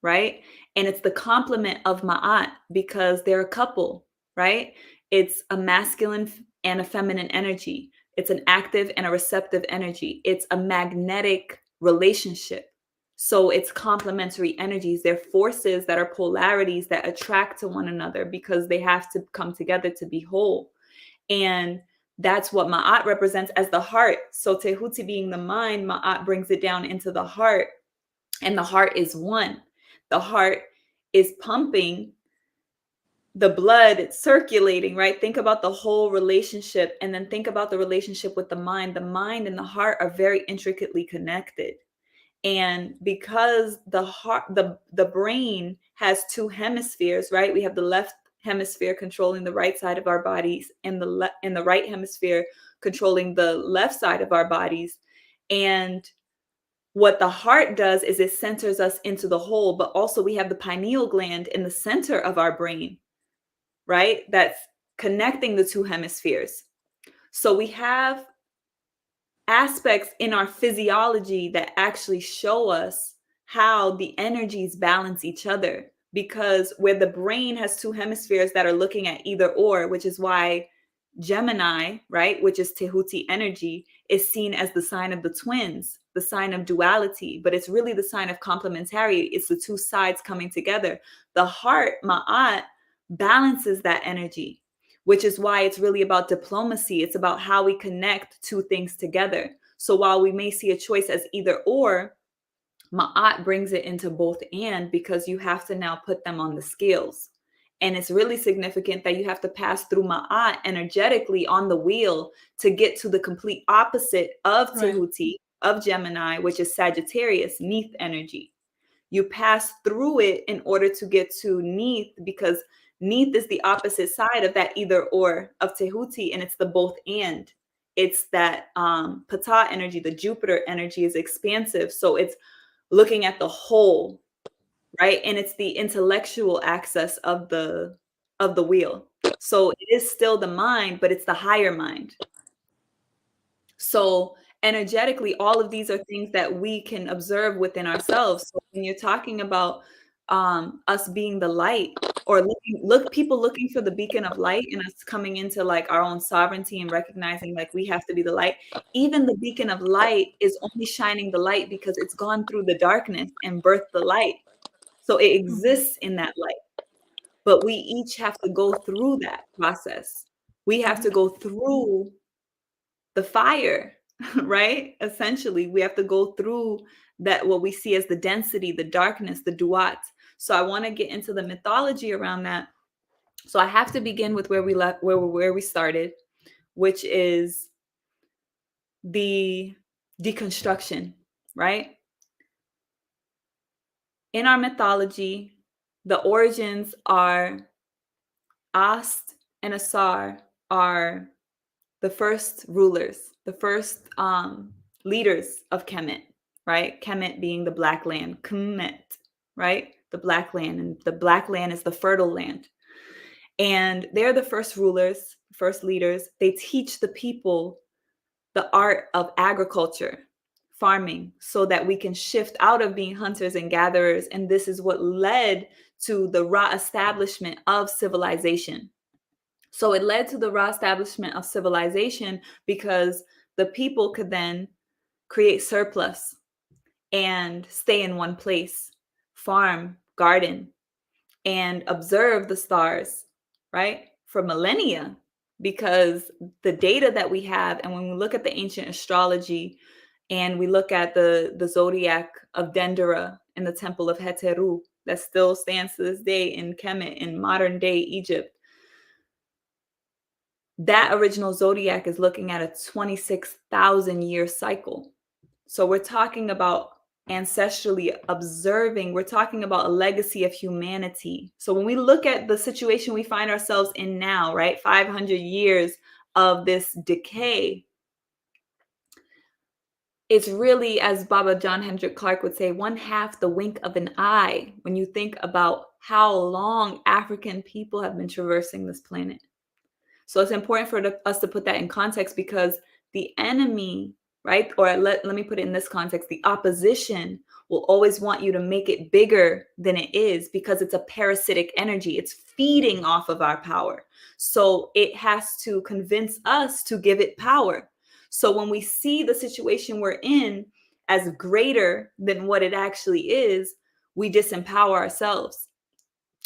right? And it's the complement of Ma'at, because they're a couple, right? It's a masculine and a feminine energy. It's an active and a receptive energy. It's a magnetic relationship. So it's complementary energies. They're forces that are polarities that attract to one another, because they have to come together to be whole. And that's what Ma'at represents as the heart. So Tehuti being the mind, Ma'at brings it down into the heart. And the heart is one. The heart is pumping the blood, circulating, right? Think about the whole relationship, and then think about the relationship with the mind. The mind and the heart are very intricately connected. And because the brain has two hemispheres, right? We have the left hemisphere controlling the right side of our bodies, and the right hemisphere controlling the left side of our bodies. And what the heart does is it centers us into the whole, but also we have the pineal gland in the center of our brain, right? That's connecting the two hemispheres. So we have aspects in our physiology that actually show us how the energies balance each other, because where the brain has two hemispheres that are looking at either or, which is why Gemini, right, which is Tehuti energy, is seen as the sign of the twins, the sign of duality, but it's really the sign of complementarity. It's the two sides coming together. The heart, Ma'at, balances that energy, which is why it's really about diplomacy. It's about how we connect two things together. So while we may see a choice as either or, Ma'at brings it into both and, because you have to now put them on the scales. And it's really significant that you have to pass through Ma'at energetically on the wheel to get to the complete opposite of Tehuti, of Gemini, which is Sagittarius, Neith energy. You pass through it in order to get to Neith, because Neith is the opposite side of that either or of Tehuti, and it's the both and. It's that Ptah energy, the Jupiter energy is expansive. So it's looking at the whole, right? And it's the intellectual access of the wheel. So it is still the mind, but it's the higher mind. So energetically, all of these are things that we can observe within ourselves. So when you're talking about us being the light, or people looking for the beacon of light, and us coming into like our own sovereignty and recognizing like we have to be the light. Even the beacon of light is only shining the light because it's gone through the darkness and birthed the light. So it exists in that light. But we each have to go through that process. We have to go through the fire, right? Essentially, we have to go through that, what we see as the density, the darkness, the duat. So I want to get into the mythology around that. So I have to begin with where we started, which is the deconstruction, right? In our mythology, the origins are Ast and Asar are the first rulers, the first leaders of Kemet, right? Kemet being the black land, Kemet, right? The black land, and the black land is the fertile land. And they're the first rulers, first leaders. They teach the people the art of agriculture, farming, so that we can shift out of being hunters and gatherers. And this is what led to the Ra establishment of civilization. So it led to the Ra establishment of civilization because the people could then create surplus and stay in one place, farm, garden, and observe the stars, right? For millennia, because the data that we have, and when we look at the ancient astrology and we look at the zodiac of Dendera in the temple of Heteru that still stands to this day in Kemet in modern day Egypt, that original zodiac is looking at a 26,000 year cycle. So we're talking about ancestrally observing, we're talking about a legacy of humanity. So when we look at the situation we find ourselves in now, right, 500 years of this decay, it's really, as Baba John Hendrik Clark would say, one half the wink of an eye when you think about how long African people have been traversing this planet. So it's important for us to put that in context, because the enemy, right? Or let me put it in this context, the opposition will always want you to make it bigger than it is, because it's a parasitic energy. It's feeding off of our power. So it has to convince us to give it power. So when we see the situation we're in as greater than what it actually is, we disempower ourselves.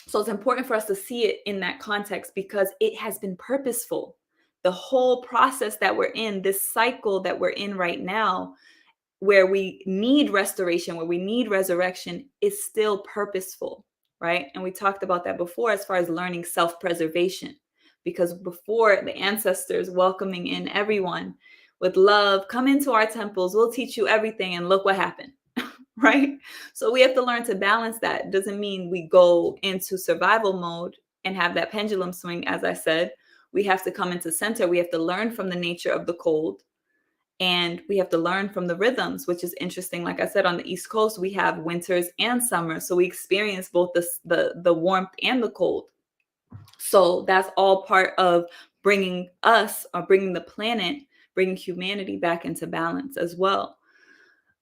So it's important for us to see it in that context, because it has been purposeful. The whole process that we're in, this cycle that we're in right now, where we need restoration, where we need resurrection, is still purposeful, right? And we talked about that before as far as learning self-preservation, because before, the ancestors welcoming in everyone with love, come into our temples, we'll teach you everything, and look what happened. Right? So we have to learn to balance that. It doesn't mean we go into survival mode and have that pendulum swing, as I said. We have to come into center. We have to learn from the nature of the cold, and we have to learn from the rhythms, which is interesting. Like I said, on the East Coast, we have winters and summers. So we experience both the warmth and the cold. So that's all part of bringing us, or bringing the planet, bringing humanity back into balance as well.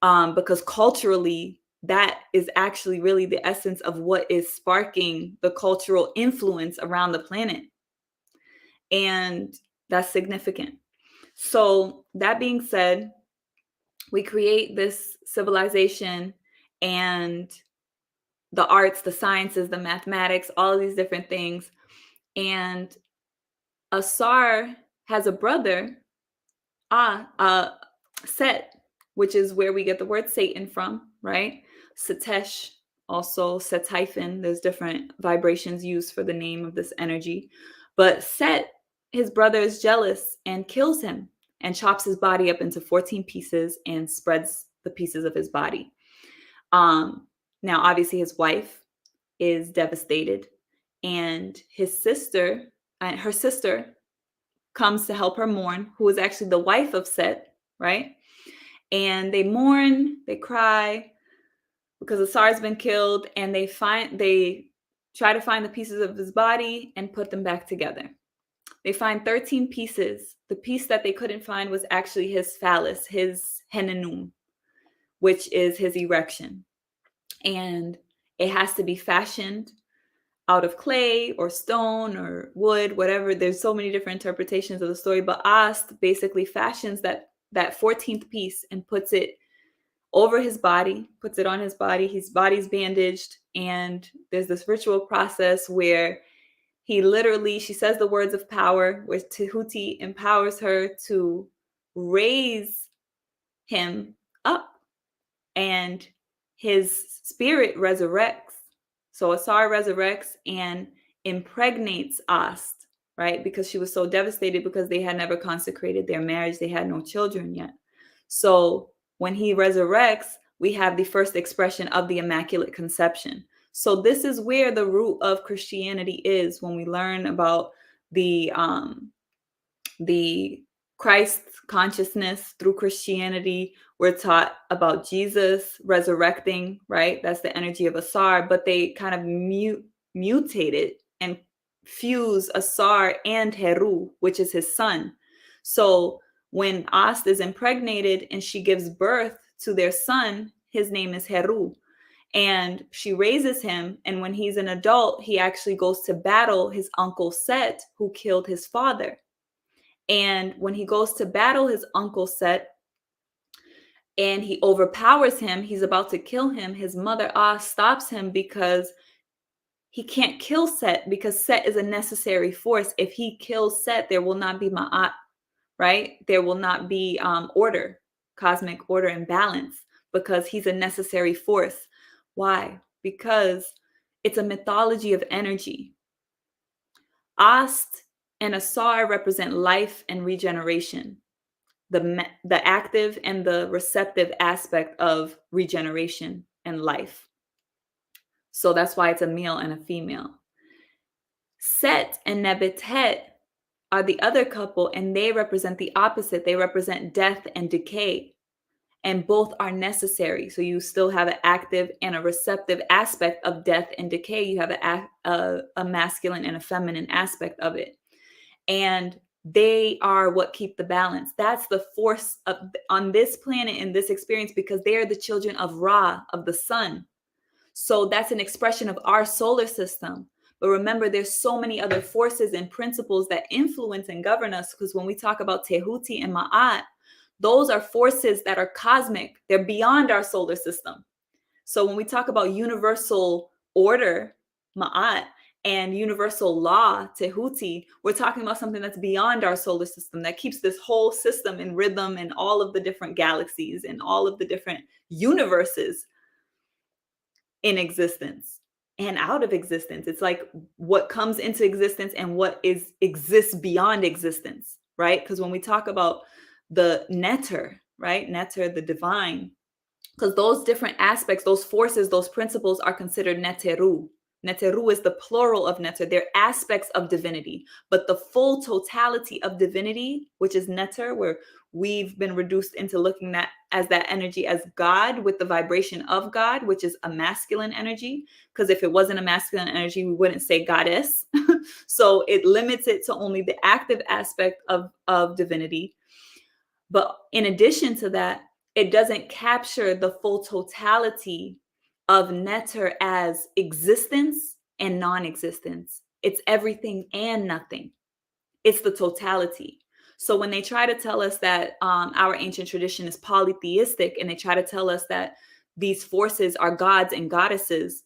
Because culturally, that is actually really the essence of what is sparking the cultural influence around the planet. And that's significant. So that being said, we create this civilization, and the arts, the sciences, the mathematics, all of these different things. And Asar has a brother, Set, which is where we get the word Satan from, right? Satesh, also Set-hyphen. There's different vibrations used for the name of this energy. But Set, his brother, is jealous and kills him and chops his body up into 14 pieces and spreads the pieces of his body. Now, obviously, his wife is devastated, and her sister comes to help her mourn, who is actually the wife of Set, right? And they mourn, they cry because Asar's been killed, and they try to find the pieces of his body and put them back together. They find 13 pieces. The piece that they couldn't find was actually his phallus, his henenum, which is his erection. And it has to be fashioned out of clay or stone or wood, whatever. There's so many different interpretations of the story, but Aust basically fashions that 14th piece and puts it over his body, puts it on his body. His body's bandaged, and there's this ritual process where she says the words of power, where Tehuti empowers her to raise him up, and his spirit resurrects. So Asar resurrects and impregnates Ast, right? Because she was so devastated because they had never consecrated their marriage. They had no children yet. So when he resurrects, we have the first expression of the Immaculate Conception. So this is where the root of Christianity is. When we learn about the Christ consciousness through Christianity, we're taught about Jesus resurrecting, right? That's the energy of Asar, but they kind of mutated and fuse Asar and Heru, which is his son. So when Ast is impregnated and she gives birth to their son, his name is Heru. And she raises him. And when he's an adult, he actually goes to battle his uncle Set, who killed his father. And when he goes to battle his uncle Set and he overpowers him, he's about to kill him. His mother stops him because he can't kill Set, because Set is a necessary force. If he kills Set, there will not be Ma'at, right? There will not be order, cosmic order and balance, because he's a necessary force. Why? Because it's a mythology of energy. Ast and Asar represent life and regeneration, the active and the receptive aspect of regeneration and life. So that's why it's a male and a female. Set and Nebetet are the other couple, and they represent the opposite. They represent death and decay, and both are necessary. So you still have an active and a receptive aspect of death and decay. You have a masculine and a feminine aspect of it. And they are what keep the balance. That's the force on this planet, in this experience, because they are the children of Ra, of the sun. So that's an expression of our solar system. But remember, there's so many other forces and principles that influence and govern us, because when we talk about Tehuti and Ma'at, those are forces that are cosmic. They're beyond our solar system. So when we talk about universal order, Ma'at, and universal law, Tehuti, we're talking about something that's beyond our solar system, that keeps this whole system in rhythm, and all of the different galaxies and all of the different universes in existence and out of existence. It's like what comes into existence and what exists beyond existence, right? Because when we talk about the neter, right? Neter, the divine, because those different aspects, those forces, those principles are considered neteru. Neteru is the plural of neter. They're aspects of divinity, but the full totality of divinity, which is neter, where we've been reduced into looking at as that energy as God, with the vibration of God, which is a masculine energy. Because if it wasn't a masculine energy, we wouldn't say goddess. So it limits it to only the active aspect of divinity. But in addition to that, it doesn't capture the full totality of neter as existence and non-existence. It's everything and nothing. It's the totality. So when they try to tell us that our ancient tradition is polytheistic, and they try to tell us that these forces are gods and goddesses,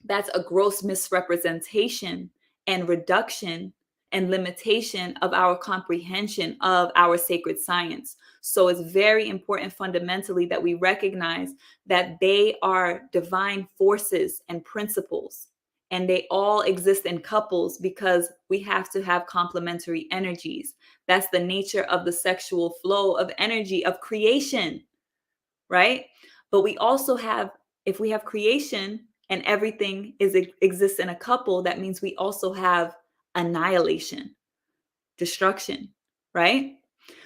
that's a gross misrepresentation and reduction and limitation of our comprehension of our sacred science. So it's very important fundamentally that we recognize that they are divine forces and principles, and they all exist in couples because we have to have complementary energies. That's the nature of the sexual flow of energy of creation, right? But we also have, if we have creation and everything exists in a couple, that means we also have annihilation, destruction, right?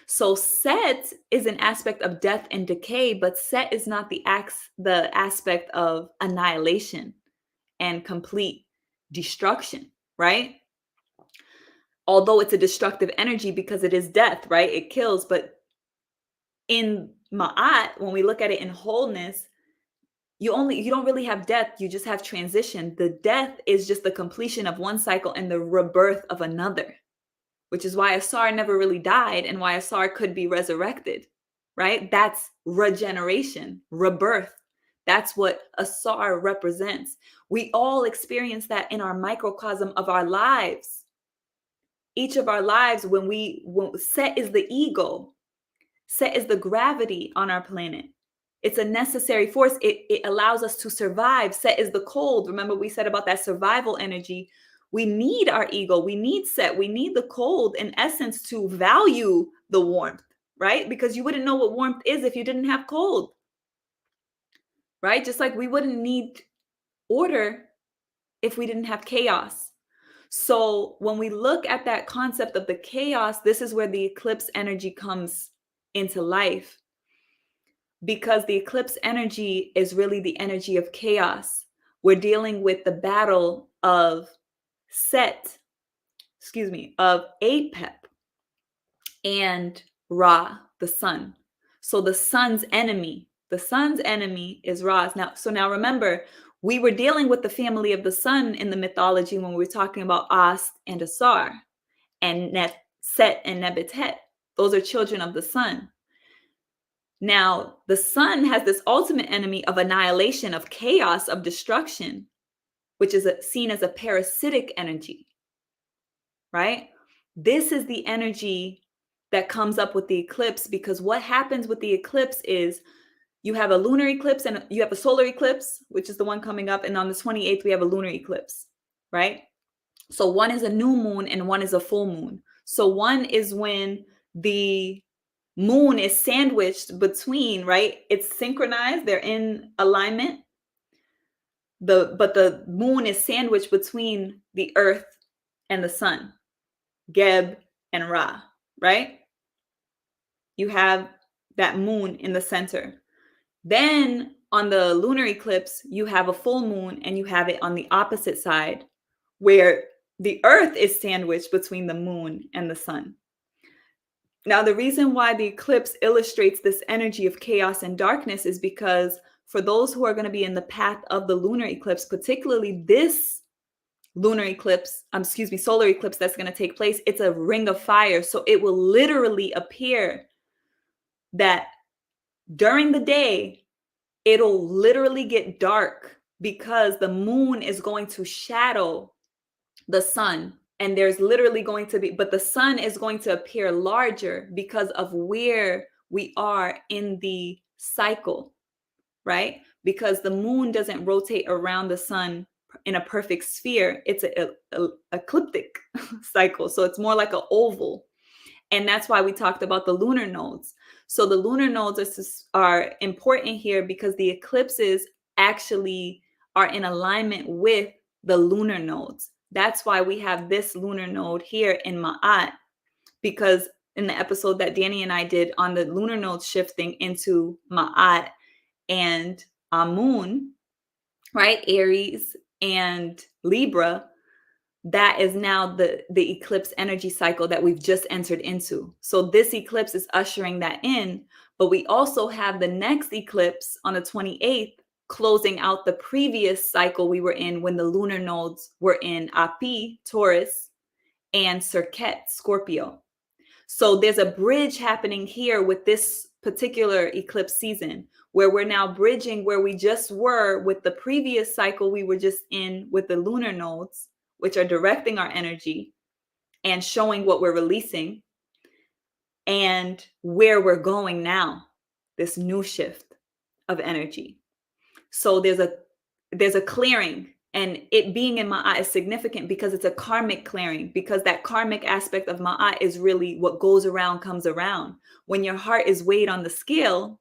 So Set is an aspect of death and decay, but Set is not the aspect of annihilation and complete destruction, right? Although it's a destructive energy because it is death, right? It kills, but in Ma'at, when we look at it in wholeness, you don't really have death, you just have transition. The death is just the completion of one cycle and the rebirth of another, which is why Asar never really died and why Asar could be resurrected, right? That's regeneration, rebirth. That's what Asar represents. We all experience that in our microcosm of our lives. Each of our lives, when Set is the ego, Set is the gravity on our planet. It's a necessary force. It allows us to survive. Set is the cold. Remember we said about that survival energy. We need our ego. We need Set. We need the cold, in essence, to value the warmth, right? Because you wouldn't know what warmth is if you didn't have cold, right? Just like we wouldn't need order if we didn't have chaos. So when we look at that concept of the chaos, this is where the eclipse energy comes into life. Because the eclipse energy is really the energy of chaos. We're dealing with the battle of of Apep and Ra, the sun. So the sun's enemy is Ra. Now remember, we were dealing with the family of the sun in the mythology when we were talking about Aust and Asar and Set and Nebetet. Those are children of the sun. Now, the sun has this ultimate enemy of annihilation, of chaos, of destruction, which is seen as a parasitic energy, right? This is the energy that comes up with the eclipse, because what happens with the eclipse is you have a lunar eclipse and you have a solar eclipse, which is the one coming up. And on the 28th, we have a lunar eclipse, right? So one is a new moon and one is a full moon. So one is when the moon is sandwiched between, right? It's synchronized, they're in alignment. But the moon is sandwiched between the earth and the sun, Geb and Ra, right? You have that moon in the center. Then on the lunar eclipse, you have a full moon and you have it on the opposite side where the earth is sandwiched between the moon and the sun. Now, the reason why the eclipse illustrates this energy of chaos and darkness is because for those who are going to be in the path of the lunar eclipse, particularly this solar eclipse that's going to take place, it's a ring of fire. So it will literally appear that during the day, it'll literally get dark because the moon is going to shadow the sun. And there's literally going to be, but the sun is going to appear larger because of where we are in the cycle, right? Because the moon doesn't rotate around the sun in a perfect sphere. It's an ecliptic cycle. So it's more like an oval. And that's why we talked about the lunar nodes. So the lunar nodes are important here because the eclipses actually are in alignment with the lunar nodes. That's why we have this lunar node here in Ma'at, because in the episode that Dani and I did on the lunar nodes shifting into Ma'at and Amun, right, Aries and Libra, that is now the eclipse energy cycle that we've just entered into. So this eclipse is ushering that in, but we also have the next eclipse on the 28th closing out the previous cycle we were in when the lunar nodes were in Api, Taurus, and Serket, Scorpio. So there's a bridge happening here with this particular eclipse season where we're now bridging where we just were with the previous cycle we were just in with the lunar nodes, which are directing our energy and showing what we're releasing, and where we're going now, this new shift of energy. So there's a clearing, and it being in Ma'at is significant because it's a karmic clearing, because that karmic aspect of Ma'at is really what goes around comes around. When your heart is weighed on the scale,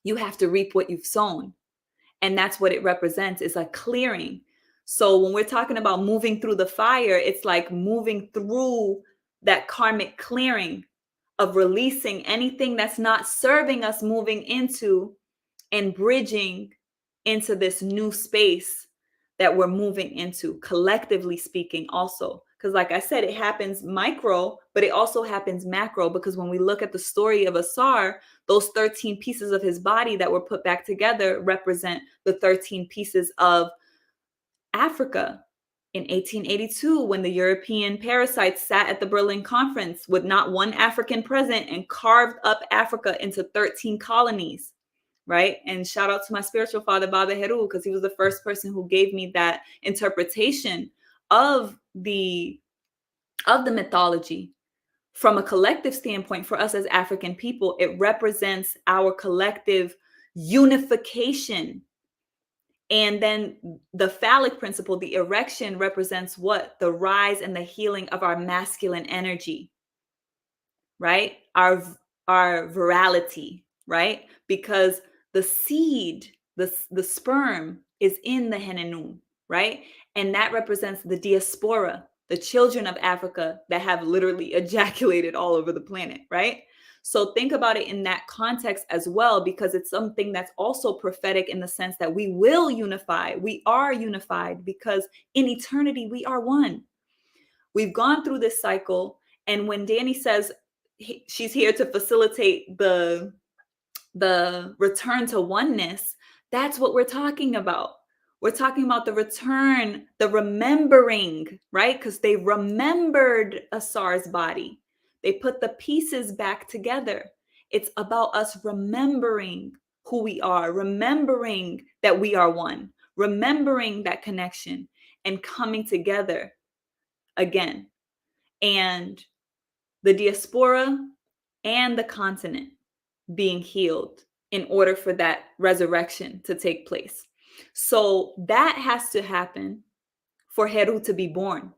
you have to reap what you've sown. And that's what it represents, is a clearing. So when we're talking about moving through the fire, it's like moving through that karmic clearing of releasing anything that's not serving us, moving into and bridging into this new space that we're moving into, collectively speaking, also. Because, like I said, it happens micro, but it also happens macro. Because when we look at the story of Asar, those 13 pieces of his body that were put back together represent the 13 pieces of Africa. In 1882, when the European parasites sat at the Berlin Conference with not one African present and carved up Africa into 13 colonies, right? And shout out to my spiritual father, Baba Heru, because he was the first person who gave me that interpretation of the mythology. From a collective standpoint, for us as African people, it represents our collective unification. And then the phallic principle, the erection, represents what? The rise and the healing of our masculine energy, right? Our virality, right? Because the seed, the sperm is in the henenum, right? And that represents the diaspora, the children of Africa that have literally ejaculated all over the planet, right? So think about it in that context as well, because it's something that's also prophetic in the sense that we will unify. We are unified because in eternity, we are one. We've gone through this cycle. And when Dani says she's here to facilitate the return to oneness, that's what we're talking about. We're talking about the return, the remembering, right? Because they remembered Asar's body. They put the pieces back together. It's about us remembering who we are, remembering that we are one, remembering that connection, and coming together again. And the diaspora and the continent being healed in order for that resurrection to take place. So that has to happen for Heru to be born.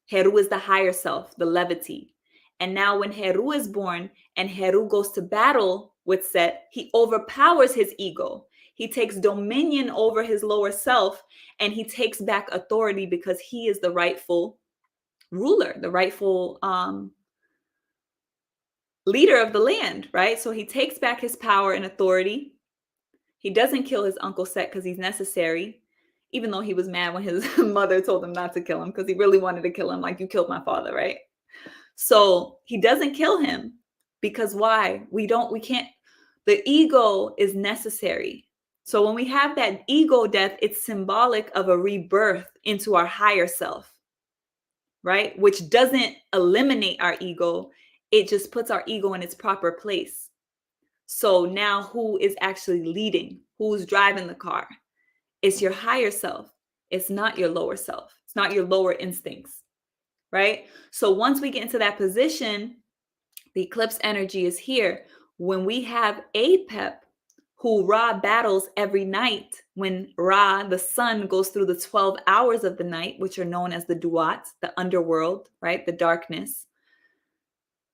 Heru is the higher self, the levity. And now when Heru is born and Heru goes to battle with Set, he overpowers his ego. He takes dominion over his lower self and he takes back authority because he is the rightful ruler, the rightful leader of the land, right? So he takes back his power and authority. He doesn't kill his uncle Set because he's necessary, even though he was mad when his mother told him not to kill him because he really wanted to kill him, like, you killed my father, right? So he doesn't kill him because why? We can't, the ego is necessary. So when we have that ego death, it's symbolic of a rebirth into our higher self, right? Which doesn't eliminate our ego. It just puts our ego in its proper place. So now who is actually leading? Who's driving the car? It's your higher self. It's not your lower self. It's not your lower instincts, right? So once we get into that position, the eclipse energy is here. When we have Apep, who Ra battles every night, when Ra, the sun, goes through the 12 hours of the night, which are known as the Duat, the underworld, right? The darkness,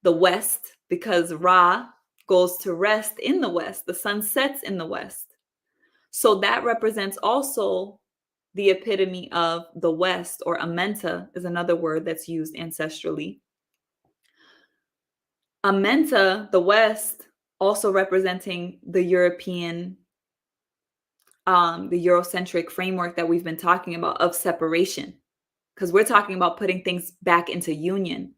the west, because Ra goes to rest in the west. The sun sets in the west. So that represents also the epitome of the west, or Amenta is another word that's used ancestrally. Amenta, the west, also representing the European, the Eurocentric framework that we've been talking about of separation, because we're talking about putting things back into union.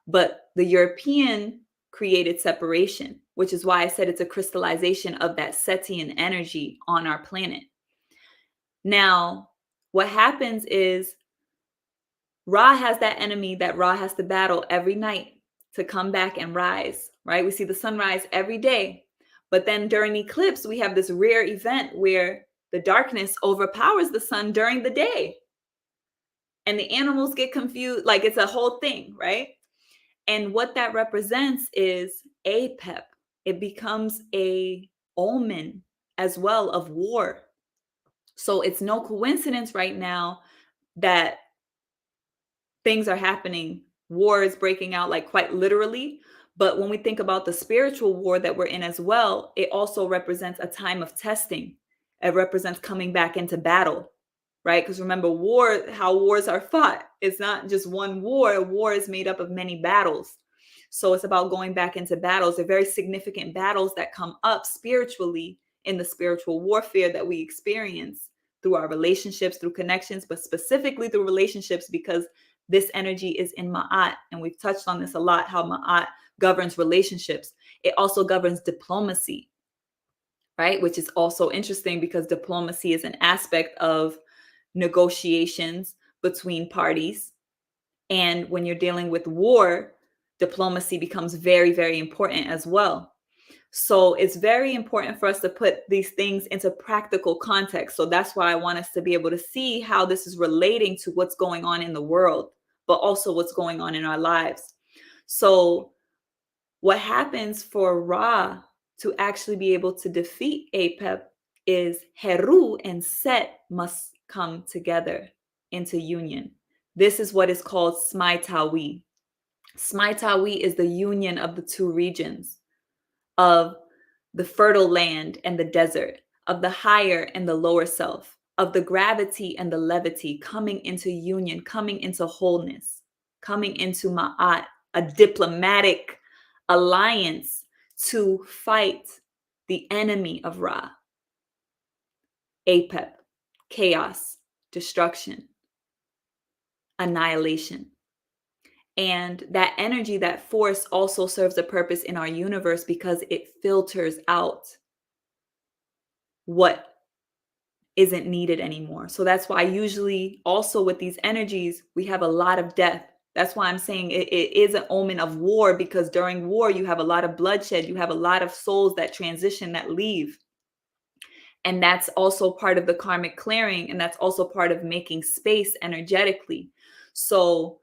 But the European created separation, which is why I said it's a crystallization of that Setian energy on our planet. Now, what happens is Ra has that enemy that Ra has to battle every night to come back and rise, right? We see the sunrise every day. But then during eclipse, we have this rare event where the darkness overpowers the sun during the day. And the animals get confused. Like, it's a whole thing, right? And what that represents is Apep. It becomes a omen as well of war. So it's no coincidence right now that things are happening. War is breaking out, like, quite literally. But when we think about the spiritual war that we're in as well, it also represents a time of testing, It represents coming back into battle, right? Because remember, how wars are fought. It's not just one war. A war is made up of many battles. So it's about going back into battles. They're very significant battles that come up spiritually in the spiritual warfare that we experience through our relationships, through connections, but specifically through relationships, because this energy is in Ma'at. And we've touched on this a lot, how Ma'at governs relationships. It also governs diplomacy, right? Which is also interesting because diplomacy is an aspect of negotiations between parties. And when you're dealing with war, diplomacy becomes very, very important as well. So it's very important for us to put these things into practical context. So that's why I want us to be able to see how this is relating to what's going on in the world, but also what's going on in our lives. So what happens for Ra to actually be able to defeat Apep is Heru and Set must come together into union. This is what is called Smaitawi. Smaitawi is the union of the two regions, of the fertile land and the desert, of the higher and the lower self, of the gravity and the levity coming into union, coming into wholeness, coming into Ma'at, a diplomatic alliance to fight the enemy of Ra, Apep, chaos, destruction, annihilation. And that energy, that force also serves a purpose in our universe because it filters out what isn't needed anymore. So that's why usually also with these energies, we have a lot of death. That's why I'm saying it is an omen of war, because during war, you have a lot of bloodshed. You have a lot of souls that transition, that leave. And that's also part of the karmic clearing. And that's also part of making space energetically. So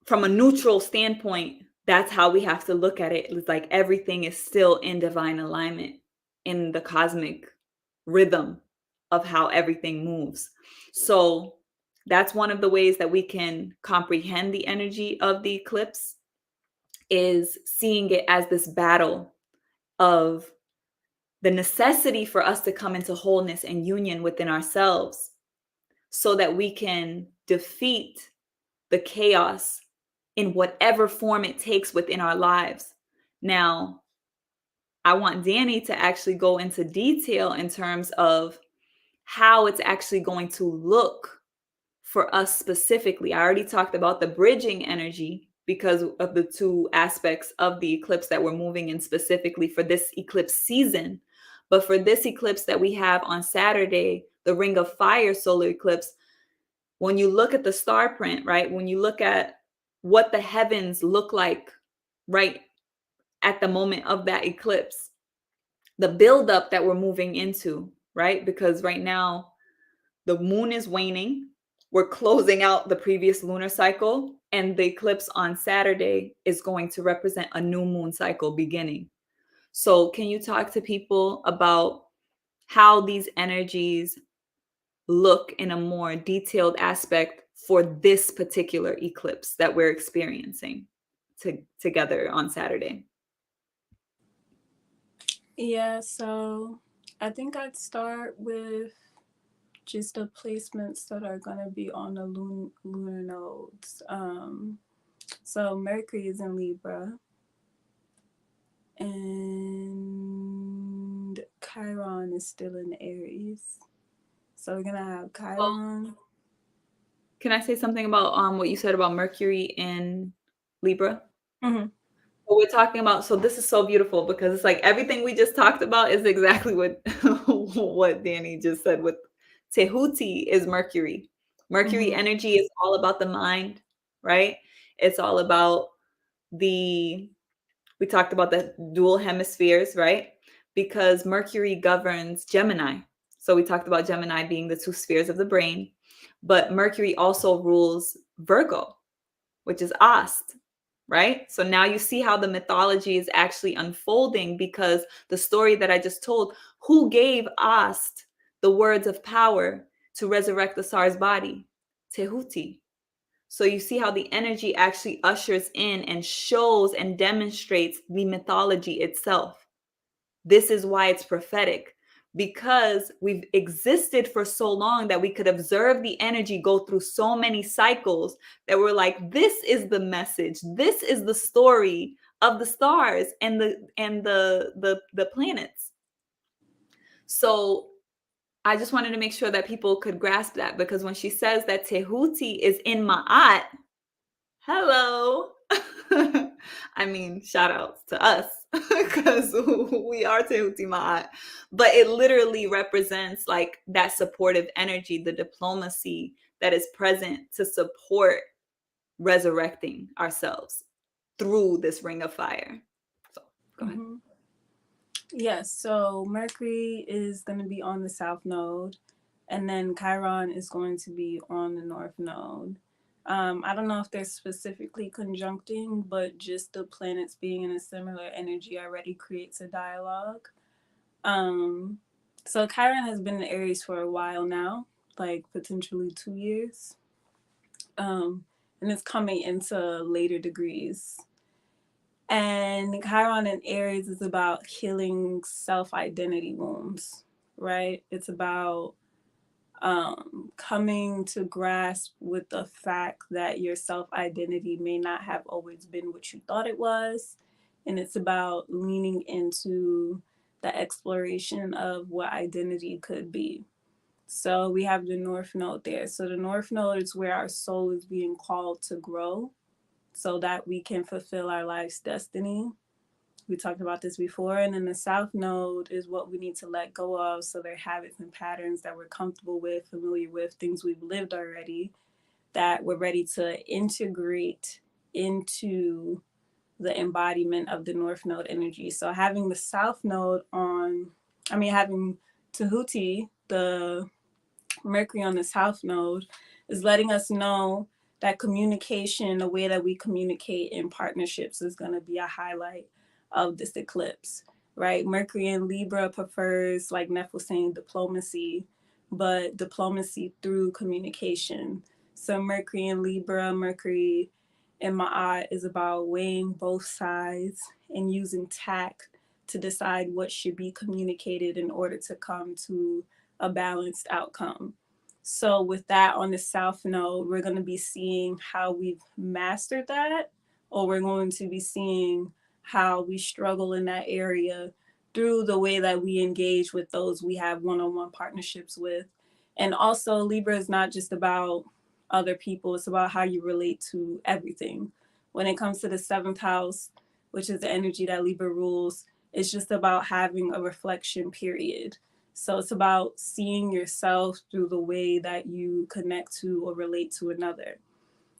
from a neutral standpoint, that's how we have to look at it. It's like everything is still in divine alignment, in the cosmic rhythm of how everything moves. So that's one of the ways that we can comprehend the energy of the eclipse, is seeing it as this battle of the necessity for us to come into wholeness and union within ourselves so that we can defeat the chaos in whatever form it takes within our lives. Now, I want Dani to actually go into detail in terms of how it's actually going to look for us specifically. I already talked about the bridging energy because of the two aspects of the eclipse that we're moving in specifically for this eclipse season. But for this eclipse that we have on Saturday, the Ring of Fire solar eclipse, when you look at the star print, right, when you look at what the heavens look like right at the moment of that eclipse, the buildup that we're moving into, right? Because right now the moon is waning. We're closing out the previous lunar cycle, and the eclipse on Saturday is going to represent a new moon cycle beginning. So can you talk to people about how these energies look in a more detailed aspect for this particular eclipse that we're experiencing together on Saturday? Yeah, so I think I'd start with just the placements that are going to be on the lunar nodes. So Mercury is in Libra, and Chiron is still in Aries. So we're going to have Chiron. Can I say something about what you said about Mercury in Libra? Mm-hmm. What we're talking about, so this is so beautiful because it's like everything we just talked about is exactly what what Dani just said. With Tehuti is Mercury. Mercury energy is all about the mind, right? It's all about we talked about the dual hemispheres, right? Because Mercury governs Gemini. So we talked about Gemini being the two spheres of the brain, but Mercury also rules Virgo, which is Aust, right? So now you see how the mythology is actually unfolding, because the story that I just told, who gave Aust the words of power to resurrect the Tsar's body? Tehuti. So you see how the energy actually ushers in and shows and demonstrates the mythology itself. This is why it's prophetic, because we've existed for so long that we could observe the energy go through so many cycles that we're like, this is the message. This is the story of the stars and the planets. So I just wanted to make sure that people could grasp that, because when she says that Tehuti is in Ma'at, hello. I mean, shout outs to us because we are Tehuti Ma'at. But it literally represents like that supportive energy, the diplomacy that is present to support resurrecting ourselves through this ring of fire. So go ahead. Mm-hmm. Yes, so Mercury is going to be on the south node, and then Chiron is going to be on the north node. I don't know if they're specifically conjuncting, but just the planets being in a similar energy already creates a dialogue. So Chiron has been in Aries for a while now, like potentially 2 years. And it's coming into later degrees. And Chiron in Aries is about healing self-identity wounds, right? It's about coming to grasp with the fact that your self-identity may not have always been what you thought it was. And it's about leaning into the exploration of what identity could be. So we have the North Node there. So the North Node is where our soul is being called to grow so that we can fulfill our life's destiny. We talked about this before. And then the South Node is what we need to let go of. So they're habits and patterns that we're comfortable with, familiar with, things we've lived already, that we're ready to integrate into the embodiment of the North Node energy. So having the South Node having Tahuti, the Mercury on the South Node, is letting us know that communication, the way that we communicate in partnerships, is going to be a highlight of this eclipse, right? Mercury in Libra prefers, like Nef was saying, diplomacy, but diplomacy through communication. So Mercury in Libra, Mercury in Ma'at is about weighing both sides and using tact to decide what should be communicated in order to come to a balanced outcome. So with that on the South Node, we're going to be seeing how we've mastered that, or we're going to be seeing how we struggle in that area through the way that we engage with those we have one-on-one partnerships with. And also Libra is not just about other people, it's about how you relate to everything. When it comes to the seventh house, which is the energy that Libra rules, it's just about having a reflection period. So it's about seeing yourself through the way that you connect to or relate to another.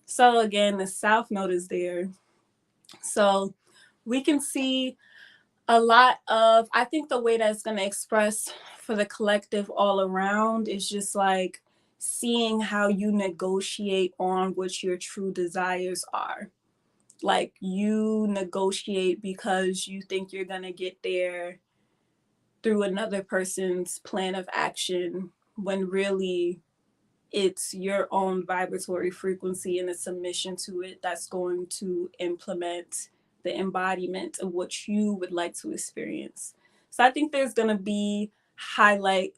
So again, the South Node is there. So we can see a lot of, I think the way that's going to express for the collective all around is just like seeing how you negotiate on what your true desires are. Like you negotiate because you think you're going to get there through another person's plan of action, when really it's your own vibratory frequency and a submission to it that's going to implement the embodiment of what you would like to experience. So I think there's going to be highlight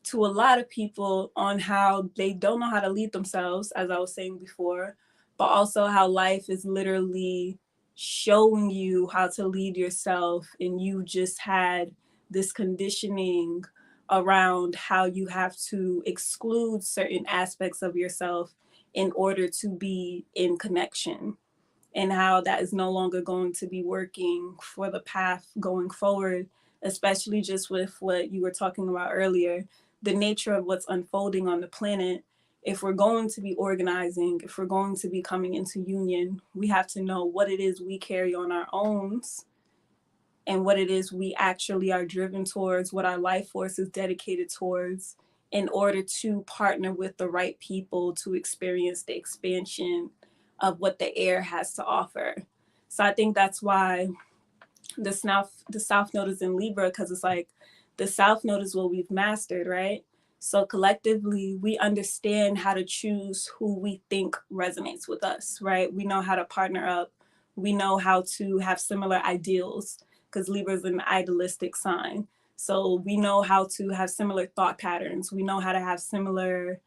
to a lot of people on how they don't know how to lead themselves, as I was saying before, but also how life is literally showing you how to lead yourself, and you just had this conditioning around how you have to exclude certain aspects of yourself in order to be in connection, and how that is no longer going to be working for the path going forward, especially just with what you were talking about earlier, the nature of what's unfolding on the planet. If we're going to be organizing, if we're going to be coming into union, we have to know what it is we carry on our own and what it is we actually are driven towards, what our life force is dedicated towards, in order to partner with the right people to experience the expansion of what the air has to offer. So I think that's why the South Node is in Libra, because it's like the South Node is what we've mastered, right? So collectively, we understand how to choose who we think resonates with us, right? We know how to partner up. We know how to have similar ideals, because Libra is an idealistic sign. So we know how to have similar thought patterns. We know how to have similar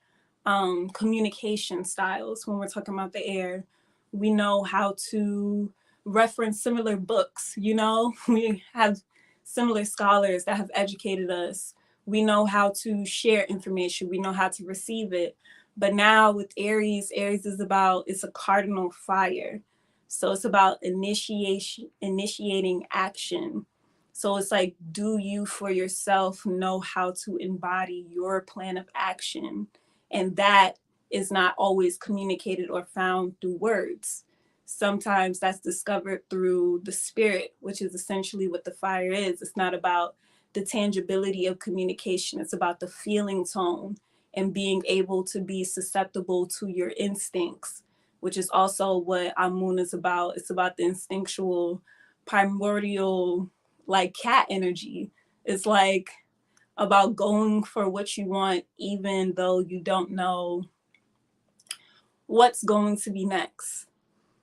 communication styles when we're talking about the air. We know how to reference similar books. We have similar scholars that have educated us. We know how to share information. We know how to receive it. But now with Aries, Aries it's a cardinal fire. So it's about initiating action. So it's like, do you for yourself know how to embody your plan of action? And that is not always communicated or found through words. Sometimes that's discovered through the spirit, which is essentially what the fire is. It's not about the tangibility of communication. It's about the feeling tone and being able to be susceptible to your instincts, which is also what Amun is about. It's about the instinctual, primordial, like cat energy. It's like about going for what you want, even though you don't know what's going to be next.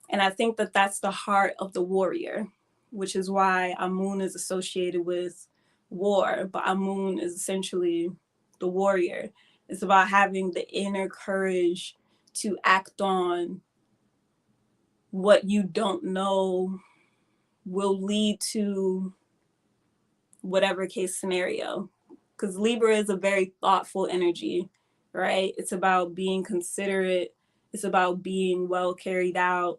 And I think that that's the heart of the warrior, which is why Amun is associated with war, but Amun is essentially the warrior. It's about having the inner courage to act on what you don't know will lead to whatever case scenario. Because Libra is a very thoughtful energy, right? It's about being considerate, it's about being well carried out,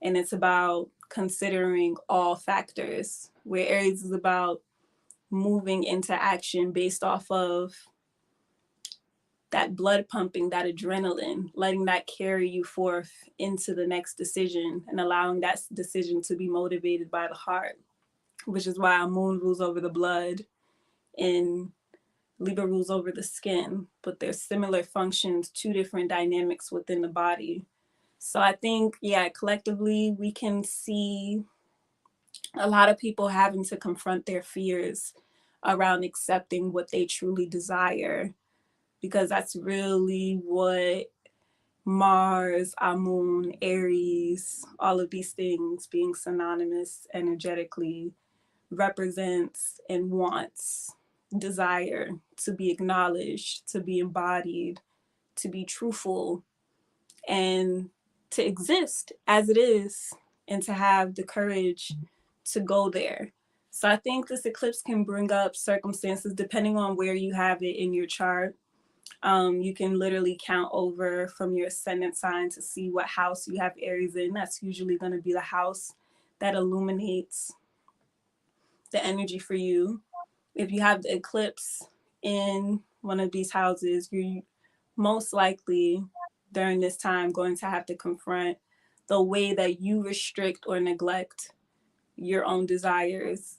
and it's about considering all factors. Where Aries is about moving into action based off of that blood pumping, that adrenaline, letting that carry you forth into the next decision and allowing that decision to be motivated by the heart, which is why our moon rules over the blood and Libra rules over the skin, but there's similar functions, two different dynamics within the body. So I think, collectively we can see a lot of people having to confront their fears around accepting what they truly desire, because that's really what Mars, Amun, Aries, all of these things being synonymous energetically represents and wants. Desire to be acknowledged, to be embodied, to be truthful, and to exist as it is, and to have the courage to go there. So I think this eclipse can bring up circumstances depending on where you have it in your chart. You can literally count over from your ascendant sign to see what house you have Aries in. That's usually going to be the house that illuminates the energy for you. If you have the eclipse in one of these houses, you're most likely during this time going to have to confront the way that you restrict or neglect your own desires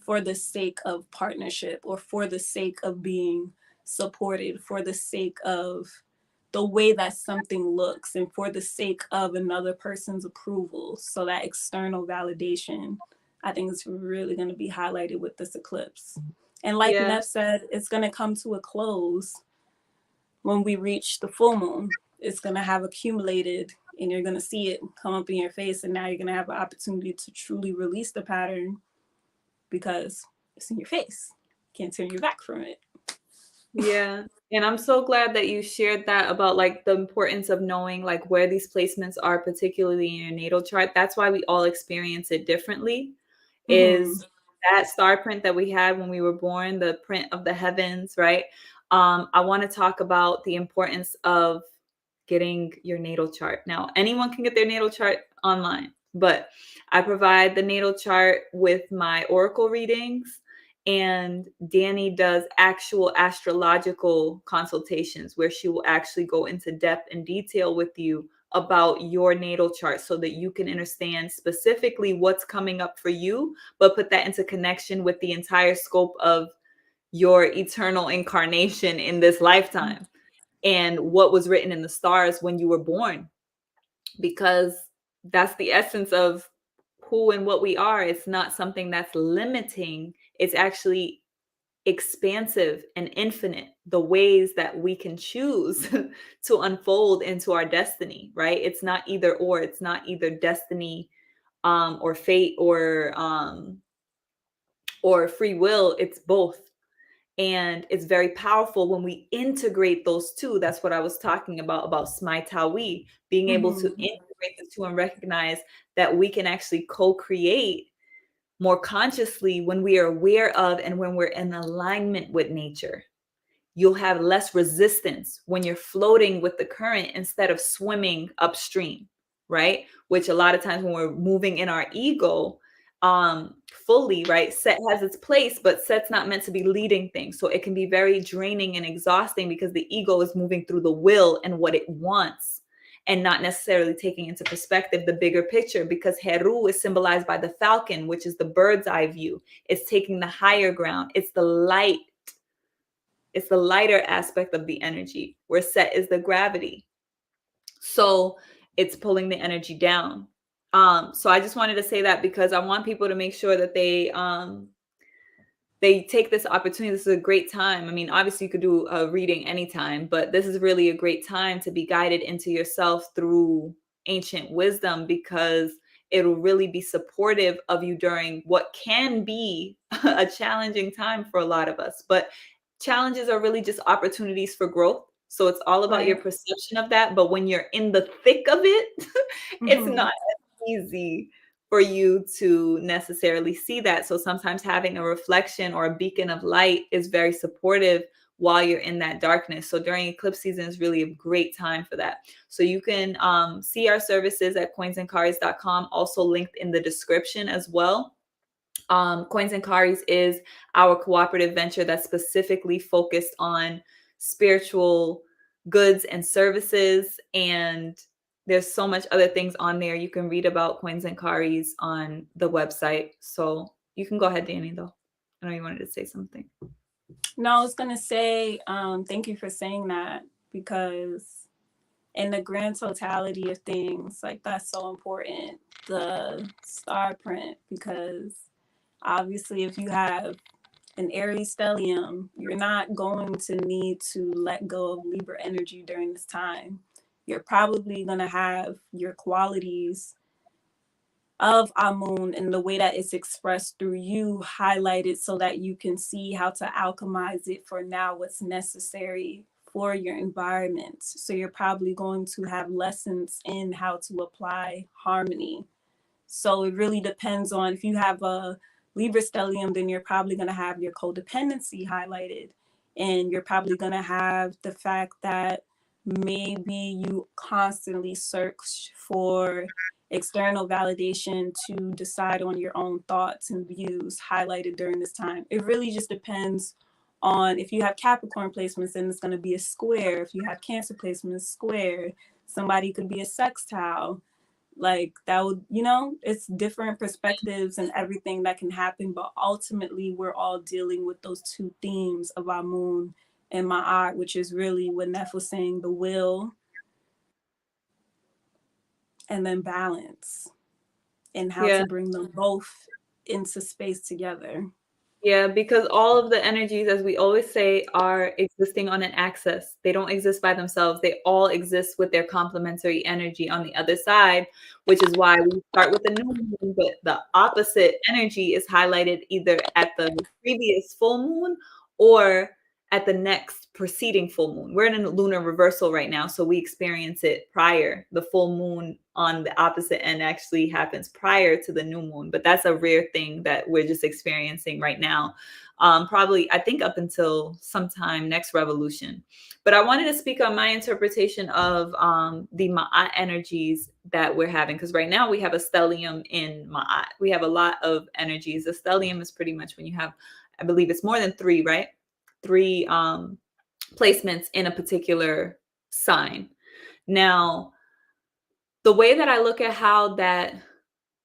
for the sake of partnership or for the sake of being supported, for the sake of the way that something looks, and for the sake of another person's approval. So that external validation, I think, is really going to be highlighted with this eclipse. And like Nef said, it's going to come to a close when we reach the full moon. It's going to have accumulated and you're going to see it come up in your face. And now you're going to have an opportunity to truly release the pattern because it's in your face. Can't turn your back from it. Yeah. And I'm so glad that you shared that about like the importance of knowing like where these placements are, particularly in your natal chart. That's why we all experience it differently. Is that star print that we had when we were born, the print of the heavens, right? I want to talk about the importance of getting your natal chart. Now, anyone can get their natal chart online, but I provide the natal chart with my oracle readings, and Dani does actual astrological consultations where she will actually go into depth and detail with you about your natal chart so that you can understand specifically what's coming up for you, but put that into connection with the entire scope of your eternal incarnation in this lifetime and what was written in the stars when you were born, because that's the essence of who and what we are. It's not something that's limiting. It's actually expansive and infinite, the ways that we can choose to unfold into our destiny, right? It's not either or. It's not either destiny or fate or or free will, it's both. And it's very powerful when we integrate those two. That's what I was talking about Smai Tawi, being able to Mm-hmm. integrate the two and recognize that we can actually co-create more consciously when we are aware of and when we're in alignment with nature. You'll have less resistance when you're floating with the current instead of swimming upstream, right? Which a lot of times when we're moving in our ego, fully, right, set has its place, but set's not meant to be leading things, so it can be very draining and exhausting because the ego is moving through the will and what it wants, and not necessarily taking into perspective the bigger picture, because Heru is symbolized by the falcon, which is the bird's eye view. It's taking the higher ground. It's the light. It's the lighter aspect of the energy, where set is the gravity. So it's pulling the energy down. So I just wanted to say that because I want people to make sure that they take this opportunity. This is a great time. I mean, obviously you could do a reading anytime, but this is really a great time to be guided into yourself through ancient wisdom, because it'll really be supportive of you during what can be a challenging time for a lot of us. But challenges are really just opportunities for growth. So it's all about your Right. perception of that. But when you're in the thick of it, it's Mm-hmm. not easy for you to necessarily see that. So sometimes having a reflection or a beacon of light is very supportive while you're in that darkness. So during eclipse season is really a great time for that. So you can see our services at coinsandcaris.com, also linked in the description as well. Coins and Caris is our cooperative venture that's specifically focused on spiritual goods and services. And there's so much other things on there. You can read about Coins and Caris on the website. So you can go ahead, Danny, though. I know you wanted to say something. No, I was gonna say, thank you for saying that, because in the grand totality of things, like, that's so important, the star print, because obviously if you have an Aries stellium, you're not going to need to let go of Libra energy during this time. You're probably going to have your qualities of Amun and the way that it's expressed through you highlighted so that you can see how to alchemize it for now what's necessary for your environment. So you're probably going to have lessons in how to apply harmony. So it really depends on, if you have a Libra stellium, then you're probably going to have your codependency highlighted. And you're probably going to have the fact that maybe you constantly search for external validation to decide on your own thoughts and views highlighted during this time. It really just depends on, if you have Capricorn placements, then it's going to be a square. If you have Cancer placements, square. Somebody could be a sextile. Like, that would, it's different perspectives and everything that can happen, but ultimately we're all dealing with those two themes of our moon and my art, which is really what Nef was saying, the will and then balance, and how Yeah. to bring them both into space together. Yeah, because all of the energies, as we always say, are existing on an axis. They don't exist by themselves. They all exist with their complementary energy on the other side, which is why we start with the new moon, but the opposite energy is highlighted either at the previous full moon or at the next preceding full moon. We're in a lunar reversal right now, so we experience it prior. The full moon on the opposite end actually happens prior to the new moon, but that's a rare thing that we're just experiencing right now. Probably, I think, up until sometime next revolution. But I wanted to speak on my interpretation of the Ma'at energies that we're having, because right now we have a stellium in Ma'at. We have a lot of energies. The stellium is pretty much when you have, I believe it's more than three, right? Three placements in a particular sign. Now, the way that I look at how that,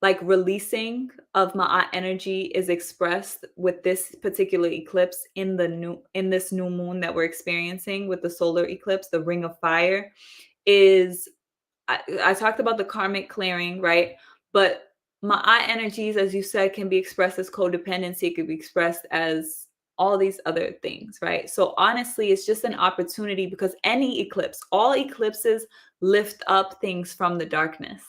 like, releasing of Ma'at energy is expressed with this particular eclipse in this new moon that we're experiencing with the solar eclipse, the ring of fire, is I talked about the karmic clearing, right? But Ma'at energies, as you said, can be expressed as codependency. It could be expressed as all these other things, right? So honestly, it's just an opportunity, because any eclipse, all eclipses lift up things from the darkness.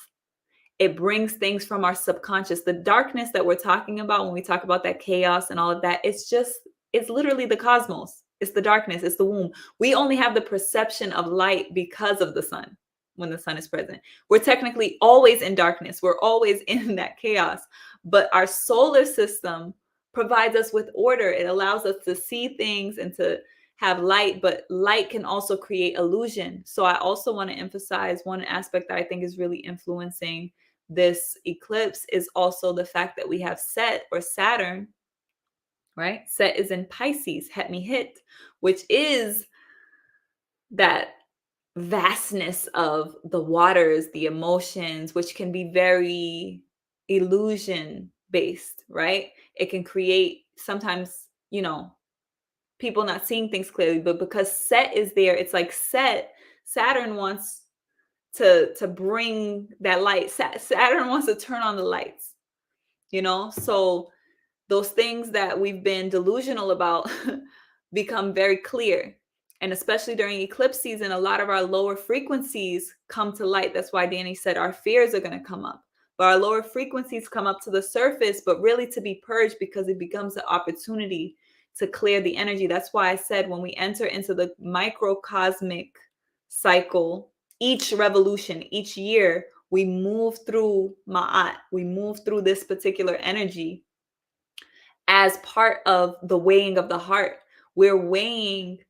It brings things from our subconscious. The darkness that we're talking about when we talk about that chaos and all of that, it's literally the cosmos. It's the darkness, it's the womb. We only have the perception of light because of the sun when the sun is present. We're technically always in darkness. We're always in that chaos. But our solar system provides us with order. It allows us to see things and to have light, but light can also create illusion. So I also want to emphasize one aspect that I think is really influencing this eclipse is also the fact that we have Set or Saturn, right? Set is in Pisces, het me hit, which is that vastness of the waters, the emotions, which can be very illusion based, right? It can create sometimes, people not seeing things clearly, but because Set is there, it's like Saturn wants to bring that light. Saturn wants to turn on the lights, so those things that we've been delusional about become very clear. And especially during eclipse season, a lot of our lower frequencies come to light. That's why Danny said our fears are going to come up. But our lower frequencies come up to the surface, but really to be purged, because it becomes an opportunity to clear the energy. That's why I said when we enter into the microcosmic cycle, each revolution, each year, we move through Ma'at, we move through this particular energy as part of the weighing of the heart. We're weighing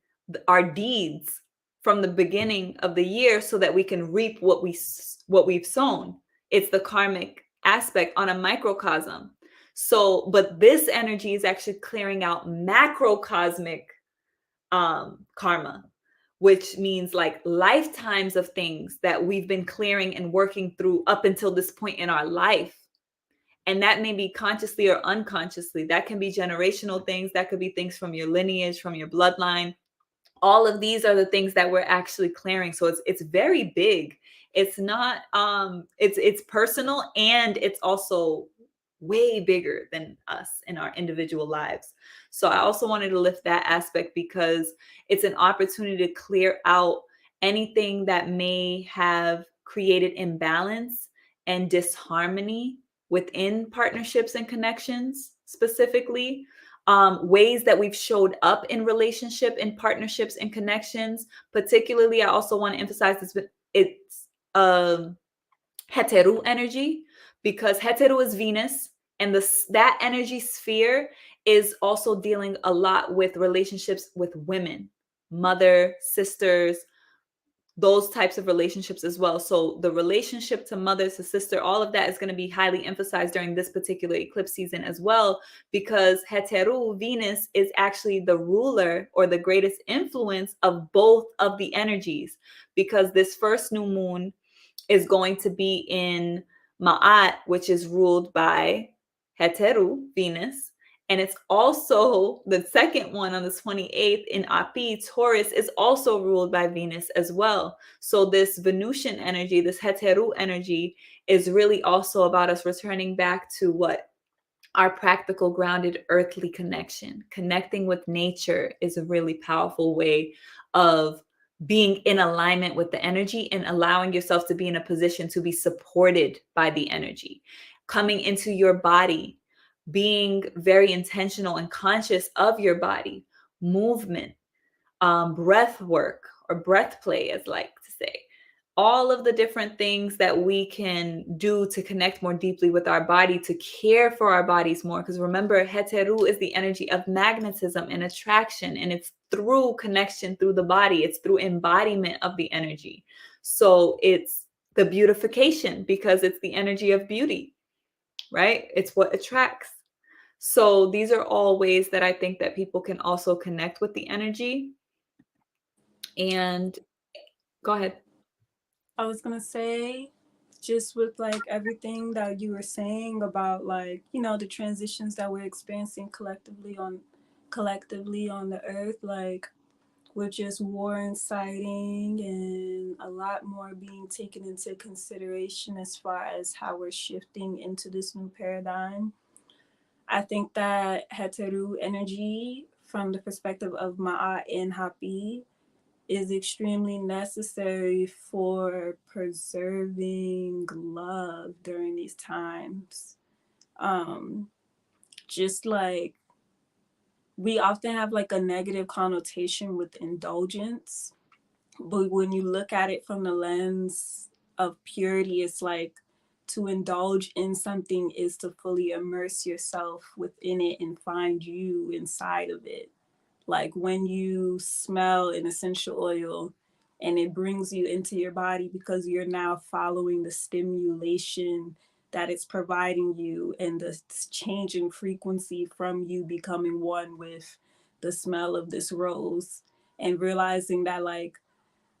our deeds from the beginning of the year so that we can reap what we've sown. It's the karmic aspect on a microcosm. So, but this energy is actually clearing out macrocosmic karma, which means like lifetimes of things that we've been clearing and working through up until this point in our life. And that may be consciously or unconsciously. That can be generational things. That could be things from your lineage, from your bloodline. All of these are the things that we're actually clearing. So it's very big. It's not it's personal, and it's also way bigger than us in our individual lives. So I also wanted to lift that aspect because it's an opportunity to clear out anything that may have created imbalance and disharmony within partnerships and connections specifically. Ways that we've showed up in relationship and partnerships and connections. Particularly, I also want to emphasize this, but it's heteru energy, because heteru is Venus, and that energy sphere is also dealing a lot with relationships with women, mother, sisters, those types of relationships as well. So the relationship to mother, to sister, all of that is going to be highly emphasized during this particular eclipse season as well, because heteru, Venus, is actually the ruler or the greatest influence of both of the energies, because this first new moon is going to be in Ma'at, which is ruled by heteru, Venus. And it's also the second one on the 28th in Api, Taurus, is also ruled by Venus as well. So this Venusian energy, this heteru energy, is really also about us returning back to what? Our practical, grounded, earthly connection. Connecting with nature is a really powerful way of being in alignment with the energy and allowing yourself to be in a position to be supported by the energy. Coming into your body, being very intentional and conscious of your body, movement, breath work or breath play, as I like to say. All of the different things that we can do to connect more deeply with our body, to care for our bodies more. Because remember, heteru is the energy of magnetism and attraction, and it's through connection through the body. It's through embodiment of the energy. So it's the beautification, because it's the energy of beauty, right? It's what attracts. So these are all ways that I think that people can also connect with the energy. And go ahead. I was gonna say, just with like everything that you were saying about like, the transitions that we're experiencing collectively on the earth, like with just war inciting and a lot more being taken into consideration as far as how we're shifting into this new paradigm. I think that heteru energy from the perspective of Ma'at and Hapi is extremely necessary for preserving love during these times. Just like we often have like a negative connotation with indulgence, but when you look at it from the lens of purity, it's like to indulge in something is to fully immerse yourself within it and find you inside of it. Like when you smell an essential oil and it brings you into your body because you're now following the stimulation that it's providing you and the change in frequency from you becoming one with the smell of this rose, and realizing that like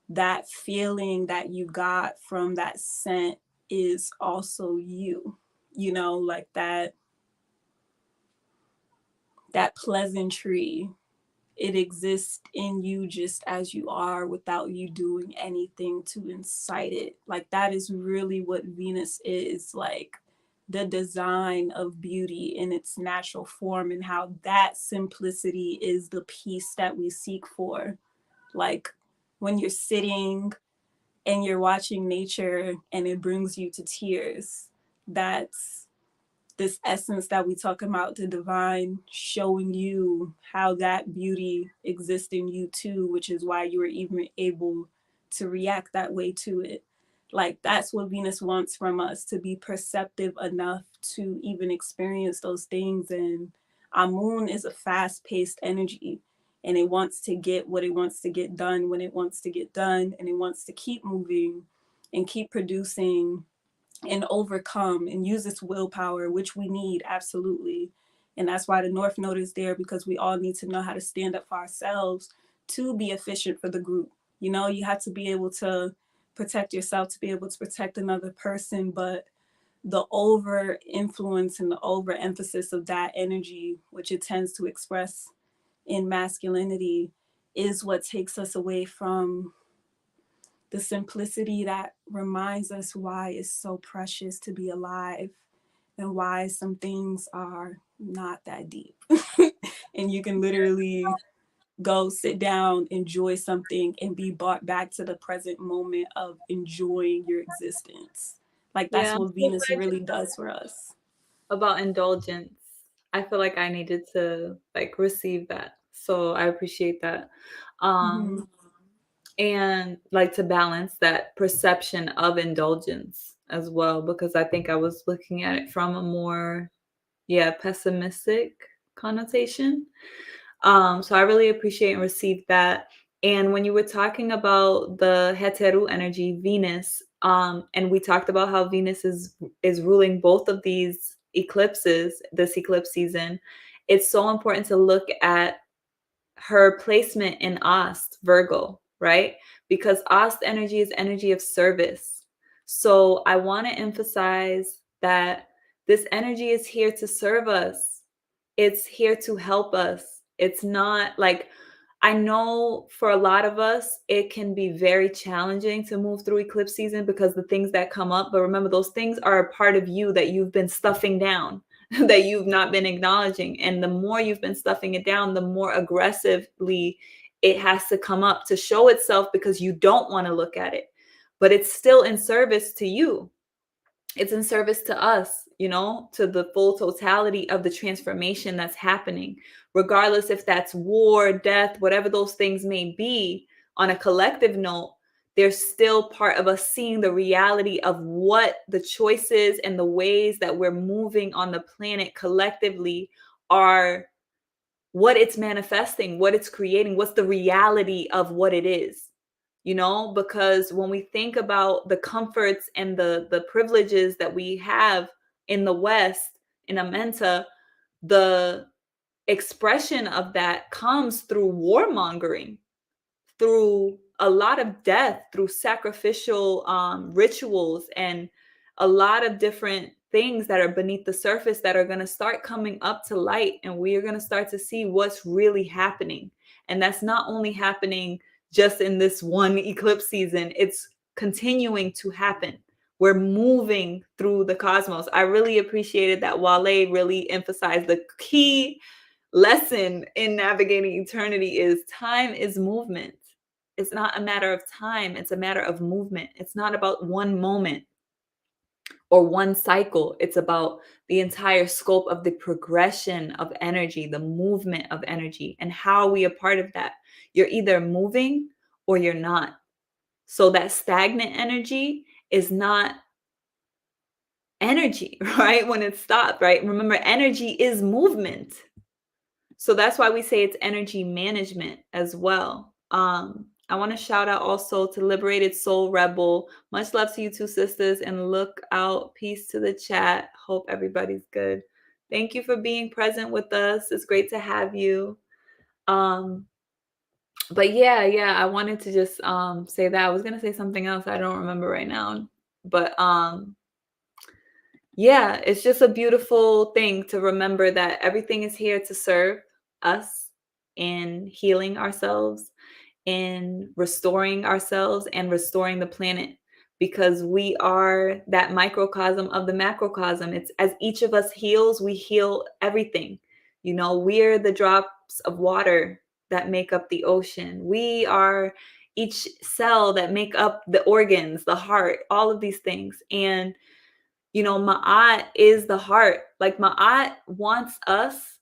that feeling that you got from that scent is also you, like that pleasantry, it exists in you just as you are without you doing anything to incite it. Like that is really what Venus is, like the design of beauty in its natural form, and how that simplicity is the peace that we seek for. Like when you're sitting and you're watching nature and it brings you to tears, that's this essence that we talk about, the divine showing you how that beauty exists in you too, which is why you were even able to react that way to it. Like that's what Venus wants from us, to be perceptive enough to even experience those things. And our moon is a fast-paced energy, and it wants to get what it wants to get done when it wants to get done, and it wants to keep moving and keep producing and overcome and use its willpower, which we need absolutely. And that's why the North Node is there, because we all need to know how to stand up for ourselves to be efficient for the group. You have to be able to protect yourself to be able to protect another person, but the over influence and the over emphasis of that energy, which it tends to express in masculinity, is what takes us away from the simplicity that reminds us why it's so precious to be alive and why some things are not that deep. And you can literally go sit down, enjoy something, and be brought back to the present moment of enjoying your existence. Like that's Yeah, I'm what so Venus glad you really does for us. about indulgence. I feel like I needed to like receive that. So I appreciate that. Mm-hmm. Um and like to balance that perception of indulgence as well, because I think I was looking at it from a more pessimistic connotation. So I really appreciate and receive that. And when you were talking about the Heteru energy, Venus, and we talked about how Venus is ruling both of these eclipses, this eclipse season, it's so important to look at her placement in Aust, Virgo, right? Because Aust energy is energy of service. So I want to emphasize that this energy is here to serve us. It's here to help us. It's not like, I know for a lot of us, it can be very challenging to move through eclipse season because the things that come up, but remember, those things are a part of you that you've been stuffing down, that you've not been acknowledging. And the more you've been stuffing it down, the more aggressively it has to come up to show itself because you don't want to look at it. But it's still in service to you. It's in service to us, to the full totality of the transformation that's happening, regardless if that's war, death, whatever those things may be. On a collective note, they're still part of us seeing the reality of what the choices and the ways that we're moving on the planet collectively are, what it's manifesting, what it's creating, what's the reality of what it is. Because when we think about the comforts and the privileges that we have in the West, in Amenta, the expression of that comes through warmongering, through a lot of death, through sacrificial rituals, and a lot of different things that are beneath the surface that are going to start coming up to light. And we are going to start to see what's really happening. And that's not only happening just in this one eclipse season, it's continuing to happen. We're moving through the cosmos. I really appreciated that Wale really emphasized the key lesson in navigating eternity is time is movement. It's not a matter of time. It's a matter of movement. It's not about one moment or one cycle. It's about the entire scope of the progression of energy, the movement of energy, and how we are part of that. You're either moving or you're not. So that stagnant energy is not energy, right? When it's stopped, right? Remember, energy is movement. So that's why we say it's energy management as well. I want to shout out also to Liberated Soul Rebel. Much love to you two sisters, and look out. Peace to the chat. Hope everybody's good. Thank you for being present with us. It's great to have you. But yeah, I wanted to just say that. I was gonna say something else. I don't remember right now. But yeah, it's just a beautiful thing to remember that everything is here to serve us in healing ourselves, in restoring ourselves, and restoring the planet, because we are that microcosm of the macrocosm. It's as each of us heals, we heal everything. You know, we're the drops of water that make up the ocean. We are each cell that make up the organs, the heart, all of these things. And you know, Ma'at is the heart. Like Ma'at wants us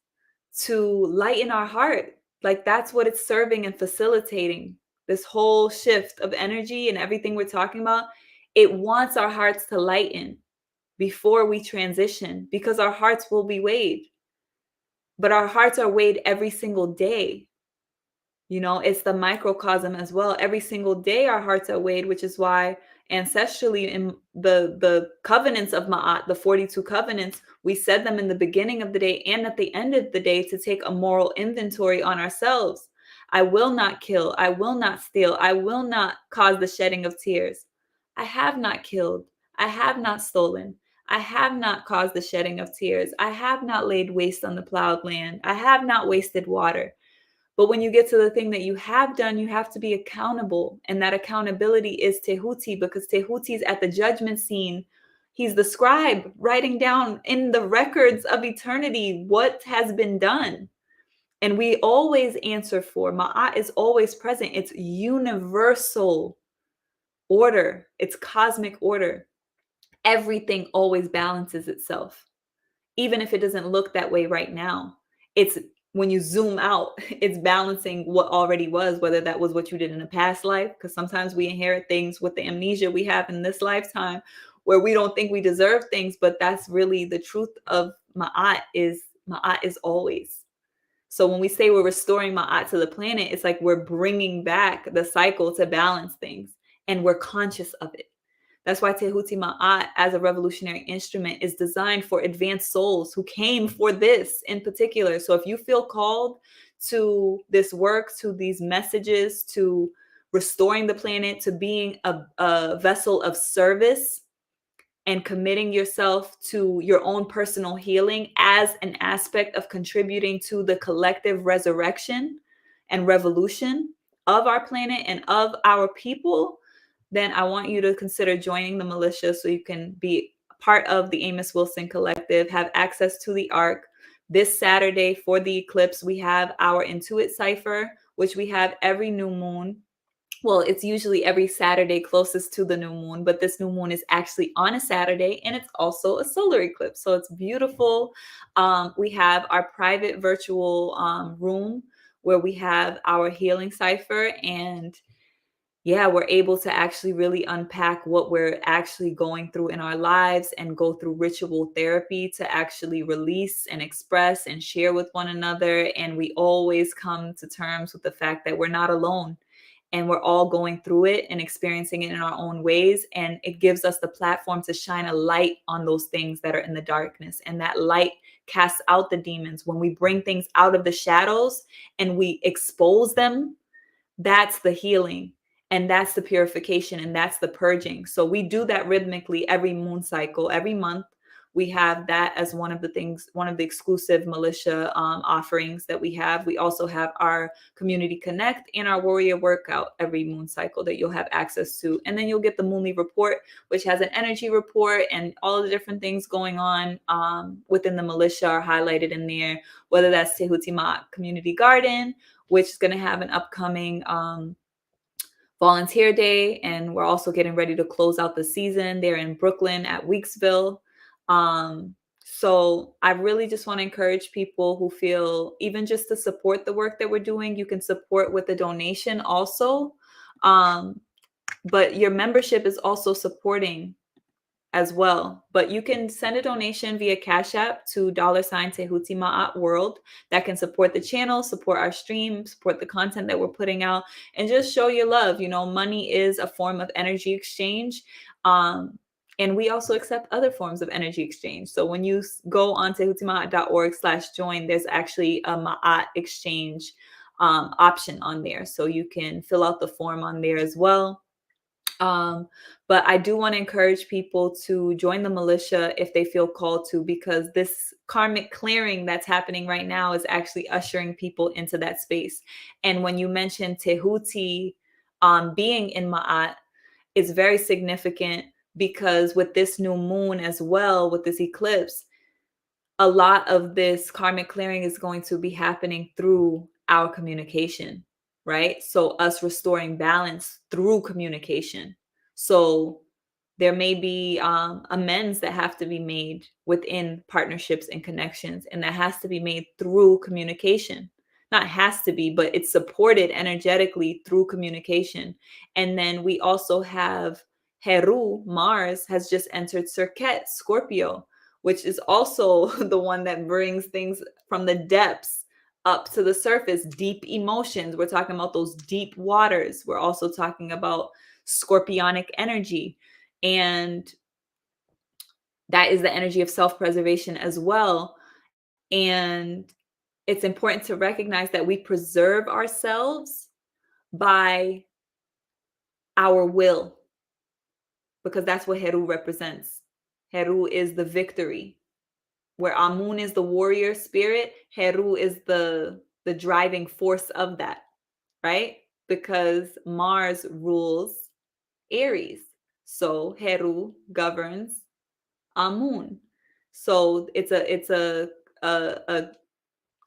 to lighten our heart. Like that's what it's serving and facilitating. This whole shift of energy and everything we're talking about, it wants our hearts to lighten before we transition, because our hearts will be weighed. But our hearts are weighed every single day. You know, it's the microcosm as well. Every single day our hearts are weighed, which is why ancestrally in the covenants of Ma'at, the 42 covenants, we said them in the beginning of the day and at the end of the day to take a moral inventory on ourselves. I will not kill. I will not steal. I will not cause the shedding of tears. I have not killed. I have not stolen. I have not caused the shedding of tears. I have not laid waste on the plowed land. I have not wasted water. But when you get to the thing that you have done, you have to be accountable. And that accountability is Tehuti, because Tehuti's at the judgment scene. He's the scribe writing down in the records of eternity what has been done. And we always answer for. Ma'at is always present. It's universal order, it's cosmic order. Everything always balances itself, even if it doesn't look that way right now. It's when you zoom out, it's balancing what already was, whether that was what you did in a past life, because sometimes we inherit things with the amnesia we have in this lifetime where we don't think we deserve things, but that's really the truth of Ma'at is always. So when we say we're restoring Ma'at to the planet, it's like we're bringing back the cycle to balance things, and we're conscious of it. That's why Tehuti Ma'at, as a revolutionary instrument, is designed for advanced souls who came for this in particular. So if you feel called to this work, to these messages, to restoring the planet, to being a vessel of service, and committing yourself to your own personal healing as an aspect of contributing to the collective resurrection and revolution of our planet and of our people, then I want you to consider joining the militia so you can be part of the Amos Wilson Collective, have access to the Ark. This Saturday for the eclipse, we have our Intuit Cipher, which we have every new moon. Well, it's usually every Saturday closest to the new moon, but this new moon is actually on a Saturday, and it's also a solar eclipse. So it's beautiful. We have our private virtual room where we have our healing cipher, and yeah, we're able to actually really unpack what we're actually going through in our lives and go through ritual therapy to actually release and express and share with one another. And we always come to terms with the fact that we're not alone, and we're all going through it and experiencing it in our own ways. And it gives us the platform to shine a light on those things that are in the darkness. And that light casts out the demons. When we bring things out of the shadows and we expose them, that's the healing, and that's the purification, and that's the purging. So we do that rhythmically every moon cycle, every month. We have that as one of the things, one of the exclusive militia offerings that we have. We also have our Community Connect and our Warrior Workout every moon cycle that you'll have access to. And then you'll get the Moonly Report, which has an energy report, and all of the different things going on within the militia are highlighted in there, whether that's Tehuti Ma'at Community Garden, which is going to have an upcoming volunteer day, and we're also getting ready to close out the season. They're in Brooklyn at Weeksville. So I really just want to encourage people who feel, even just to support the work that we're doing, you can support with a donation also. But your membership is also supporting as well. But you can send a donation via Cash App to $Tehuti Ma'at World. That can support the channel, support our stream, support the content that we're putting out, and just show your love. You know, money is a form of energy exchange. And we also accept other forms of energy exchange. So when you go on tehutima'at.org/join, there's actually a Ma'at exchange option on there. So you can fill out the form on there as well. But I do want to encourage people to join the militia if they feel called to, because this karmic clearing that's happening right now is actually ushering people into that space. And when you mention Tehuti being in Ma'at, it's very significant because with this new moon as well, with this eclipse, a lot of this karmic clearing is going to be happening through our communication, right? So us restoring balance through communication. So there may be amends that have to be made within partnerships and connections, and that has to be made through communication. Not has to be, but it's supported energetically through communication. And then we also have Heru, Mars, has just entered Serket, Scorpio, which is also the one that brings things from the depths up to the surface, deep emotions. We're talking about those deep waters. We're also talking about scorpionic energy. And that is the energy of self-preservation as well. And it's important to recognize that we preserve ourselves by our will, because that's what Heru represents. Heru is the victory. Where Amun is the warrior spirit, Heru is the driving force of that, right? Because Mars rules Aries. So Heru governs Amun. So it's a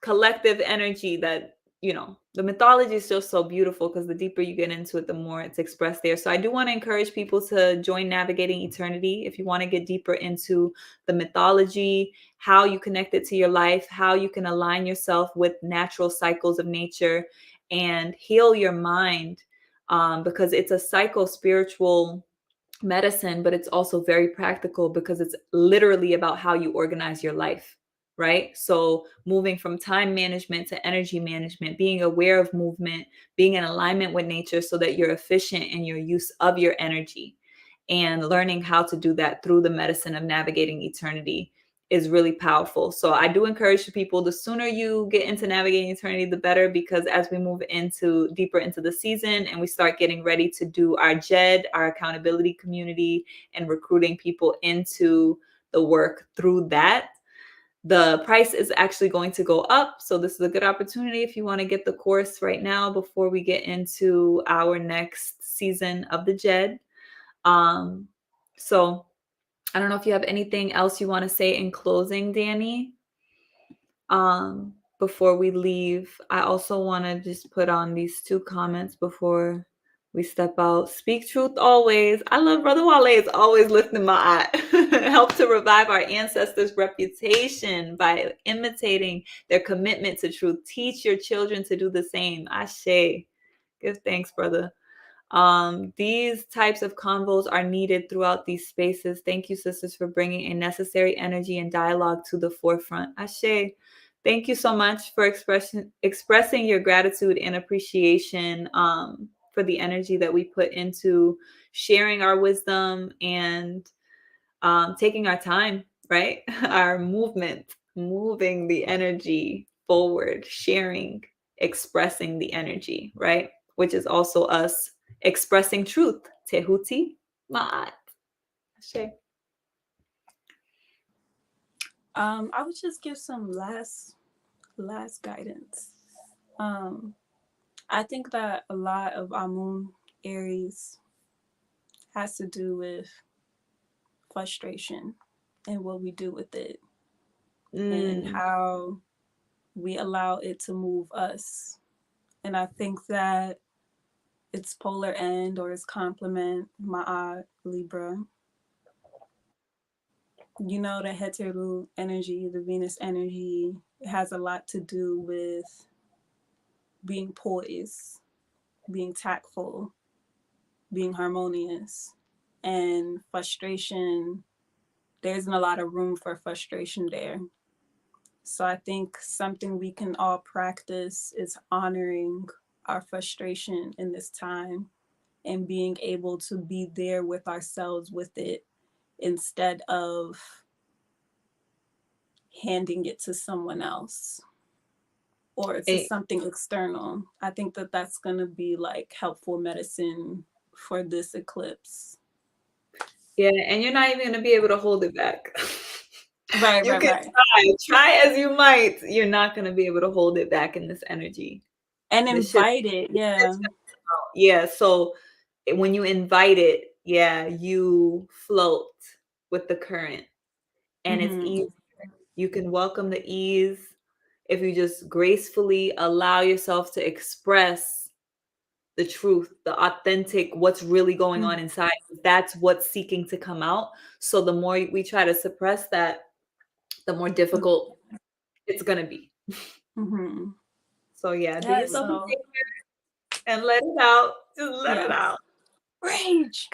collective energy that, you know, the mythology is just so beautiful, because the deeper you get into it, the more it's expressed there. So I do want to encourage people to join Navigating Eternity if you want to get deeper into the mythology, how you connect it to your life, how you can align yourself with natural cycles of nature and heal your mind, because it's a psycho-spiritual medicine, but it's also very practical because it's literally about how you organize your life, right? So moving from time management to energy management, being aware of movement, being in alignment with nature so that you're efficient in your use of your energy, and learning how to do that through the medicine of Navigating Eternity is really powerful. So I do encourage people, the sooner you get into Navigating Eternity, the better, because as we move into deeper into the season and we start getting ready to do our JED, our accountability community, and recruiting people into the work through that, the price is actually going to go up. So this is a good opportunity if you want to get the course right now before we get into our next season of the JED. So I don't know if you have anything else you want to say in closing, Dani. Before we leave, I also want to just put on these two comments before we step out. Speak truth always. I love Brother Wale is always lifting my eye. Help to revive our ancestors' reputation by imitating their commitment to truth. Teach your children to do the same. Ashe. Give thanks, brother. These types of convos are needed throughout these spaces. Thank you, sisters, for bringing a necessary energy and dialogue to the forefront. Ashe. Thank you so much for expressing your gratitude and appreciation for the energy that we put into sharing our wisdom and taking our time, right? Our movement, moving the energy forward, sharing, expressing the energy, right? Which is also us expressing truth. Tehuti Ma'at. Ashe. I would just give some last guidance. I think that a lot of Amun Aries has to do with frustration and what we do with it, and how we allow it to move us. And I think that its polar end or its complement, Ma'at, Libra. You know, the Heteru energy, the Venus energy, it has a lot to do with being poised, being tactful, being harmonious. And frustration, there isn't a lot of room for frustration there. So I think something we can all practice is honoring our frustration in this time and being able to be there with ourselves with it instead of handing it to someone else or to something external. I think that that's going to be like helpful medicine for this eclipse. Yeah, and you're not even going to be able to hold it back. Right, You right, can right. try as you might, you're not going to be able to hold it back in this energy. And This shit, invite it, yeah. yeah. So when you invite it, yeah, you float with the current, and it's easy. You can welcome the ease if you just gracefully allow yourself to express the truth, the authentic, what's really going on inside. That's what's seeking to come out. So the more we try to suppress that, the more difficult it's going to be. So yeah, do yourself a favor and let it out. Just let it out. Rage.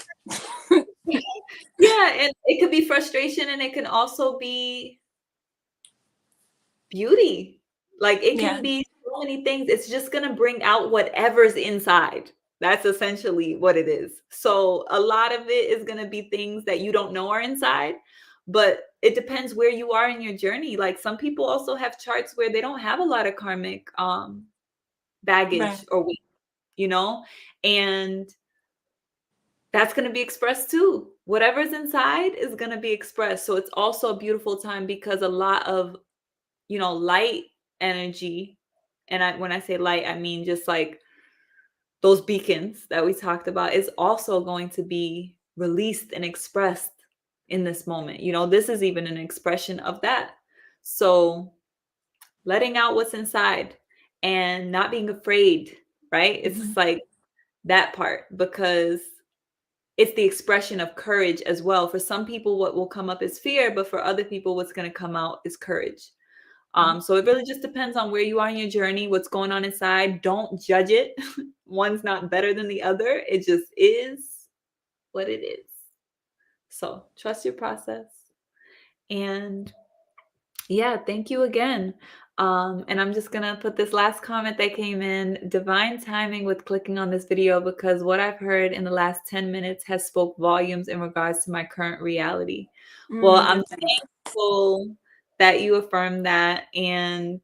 Yeah, and it could be frustration, and it can also be beauty. Like it can be so many things. It's just going to bring out whatever's inside. That's essentially what it is. So a lot of it is going to be things that you don't know are inside, but it depends where you are in your journey. Like some people also have charts where they don't have a lot of karmic baggage or weight, you know, and that's going to be expressed too. Whatever's inside is going to be expressed. So it's also a beautiful time because a lot of, light energy, and when I say light, I mean just like those beacons that we talked about, is also going to be released and expressed in this moment. This is even an expression of that. So letting out what's inside and not being afraid, right? It's like that part, because it's the expression of courage as well. For some people, what will come up is fear, but for other people, what's going to come out is courage. So it really just depends on where you are in your journey, what's going on inside. Don't judge it. One's not better than the other. It just is what it is. So trust your process. And yeah, thank you again. And I'm just going to put this last comment that came in. Divine timing with clicking on this video, because what I've heard in the last 10 minutes has spoke volumes in regards to my current reality. Well, I'm thankful that you affirmed that. And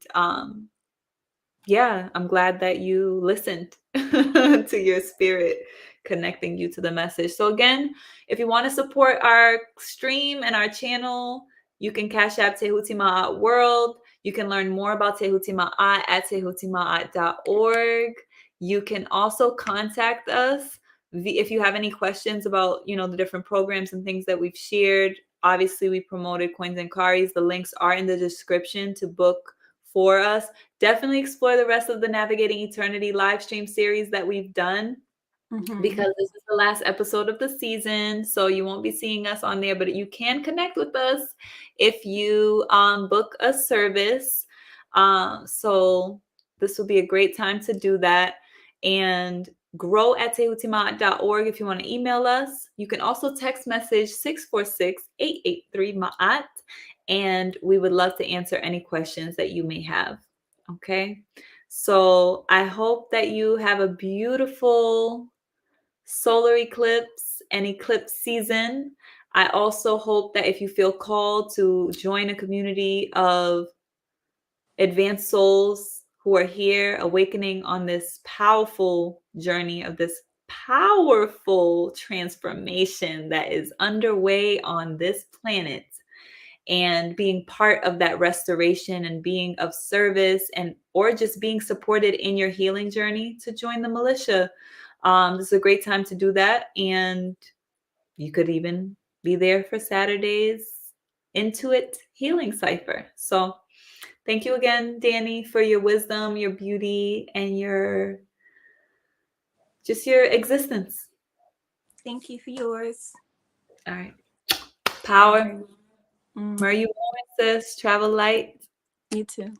yeah, I'm glad that you listened to your spirit connecting you to the message. So again, if you want to support our stream and our channel, you can Cash App Tehuti Ma'at World. You can learn more about Tehuti Ma'at at tehutimaat.org. You can also contact us if you have any questions about, the different programs and things that we've shared. Obviously, we promoted Coins and Karis. The links are in the description to book for us. Definitely explore the rest of the Navigating Eternity live stream series that we've done, because this is the last episode of the season. So you won't be seeing us on there, but you can connect with us if you book a service. So this will be a great time to do that. And grow at tehutimaat.org if you want to email us. You can also text message 646-883-MAAT, and we would love to answer any questions that you may have. Okay. So I hope that you have a beautiful solar eclipse and eclipse season. I also hope that if you feel called to join a community of advanced souls who are here awakening on this powerful journey of this powerful transformation that is underway on this planet, and being part of that restoration and being of service, and or just being supported in your healing journey, to join the militia. This is a great time to do that. And you could even be there for Saturday's Intuit Healing Cipher. So thank you again, Dani, for your wisdom, your beauty, and your just your existence. Thank you for yours. All right. Power. Mm. Where you going, sis? Travel light. You too.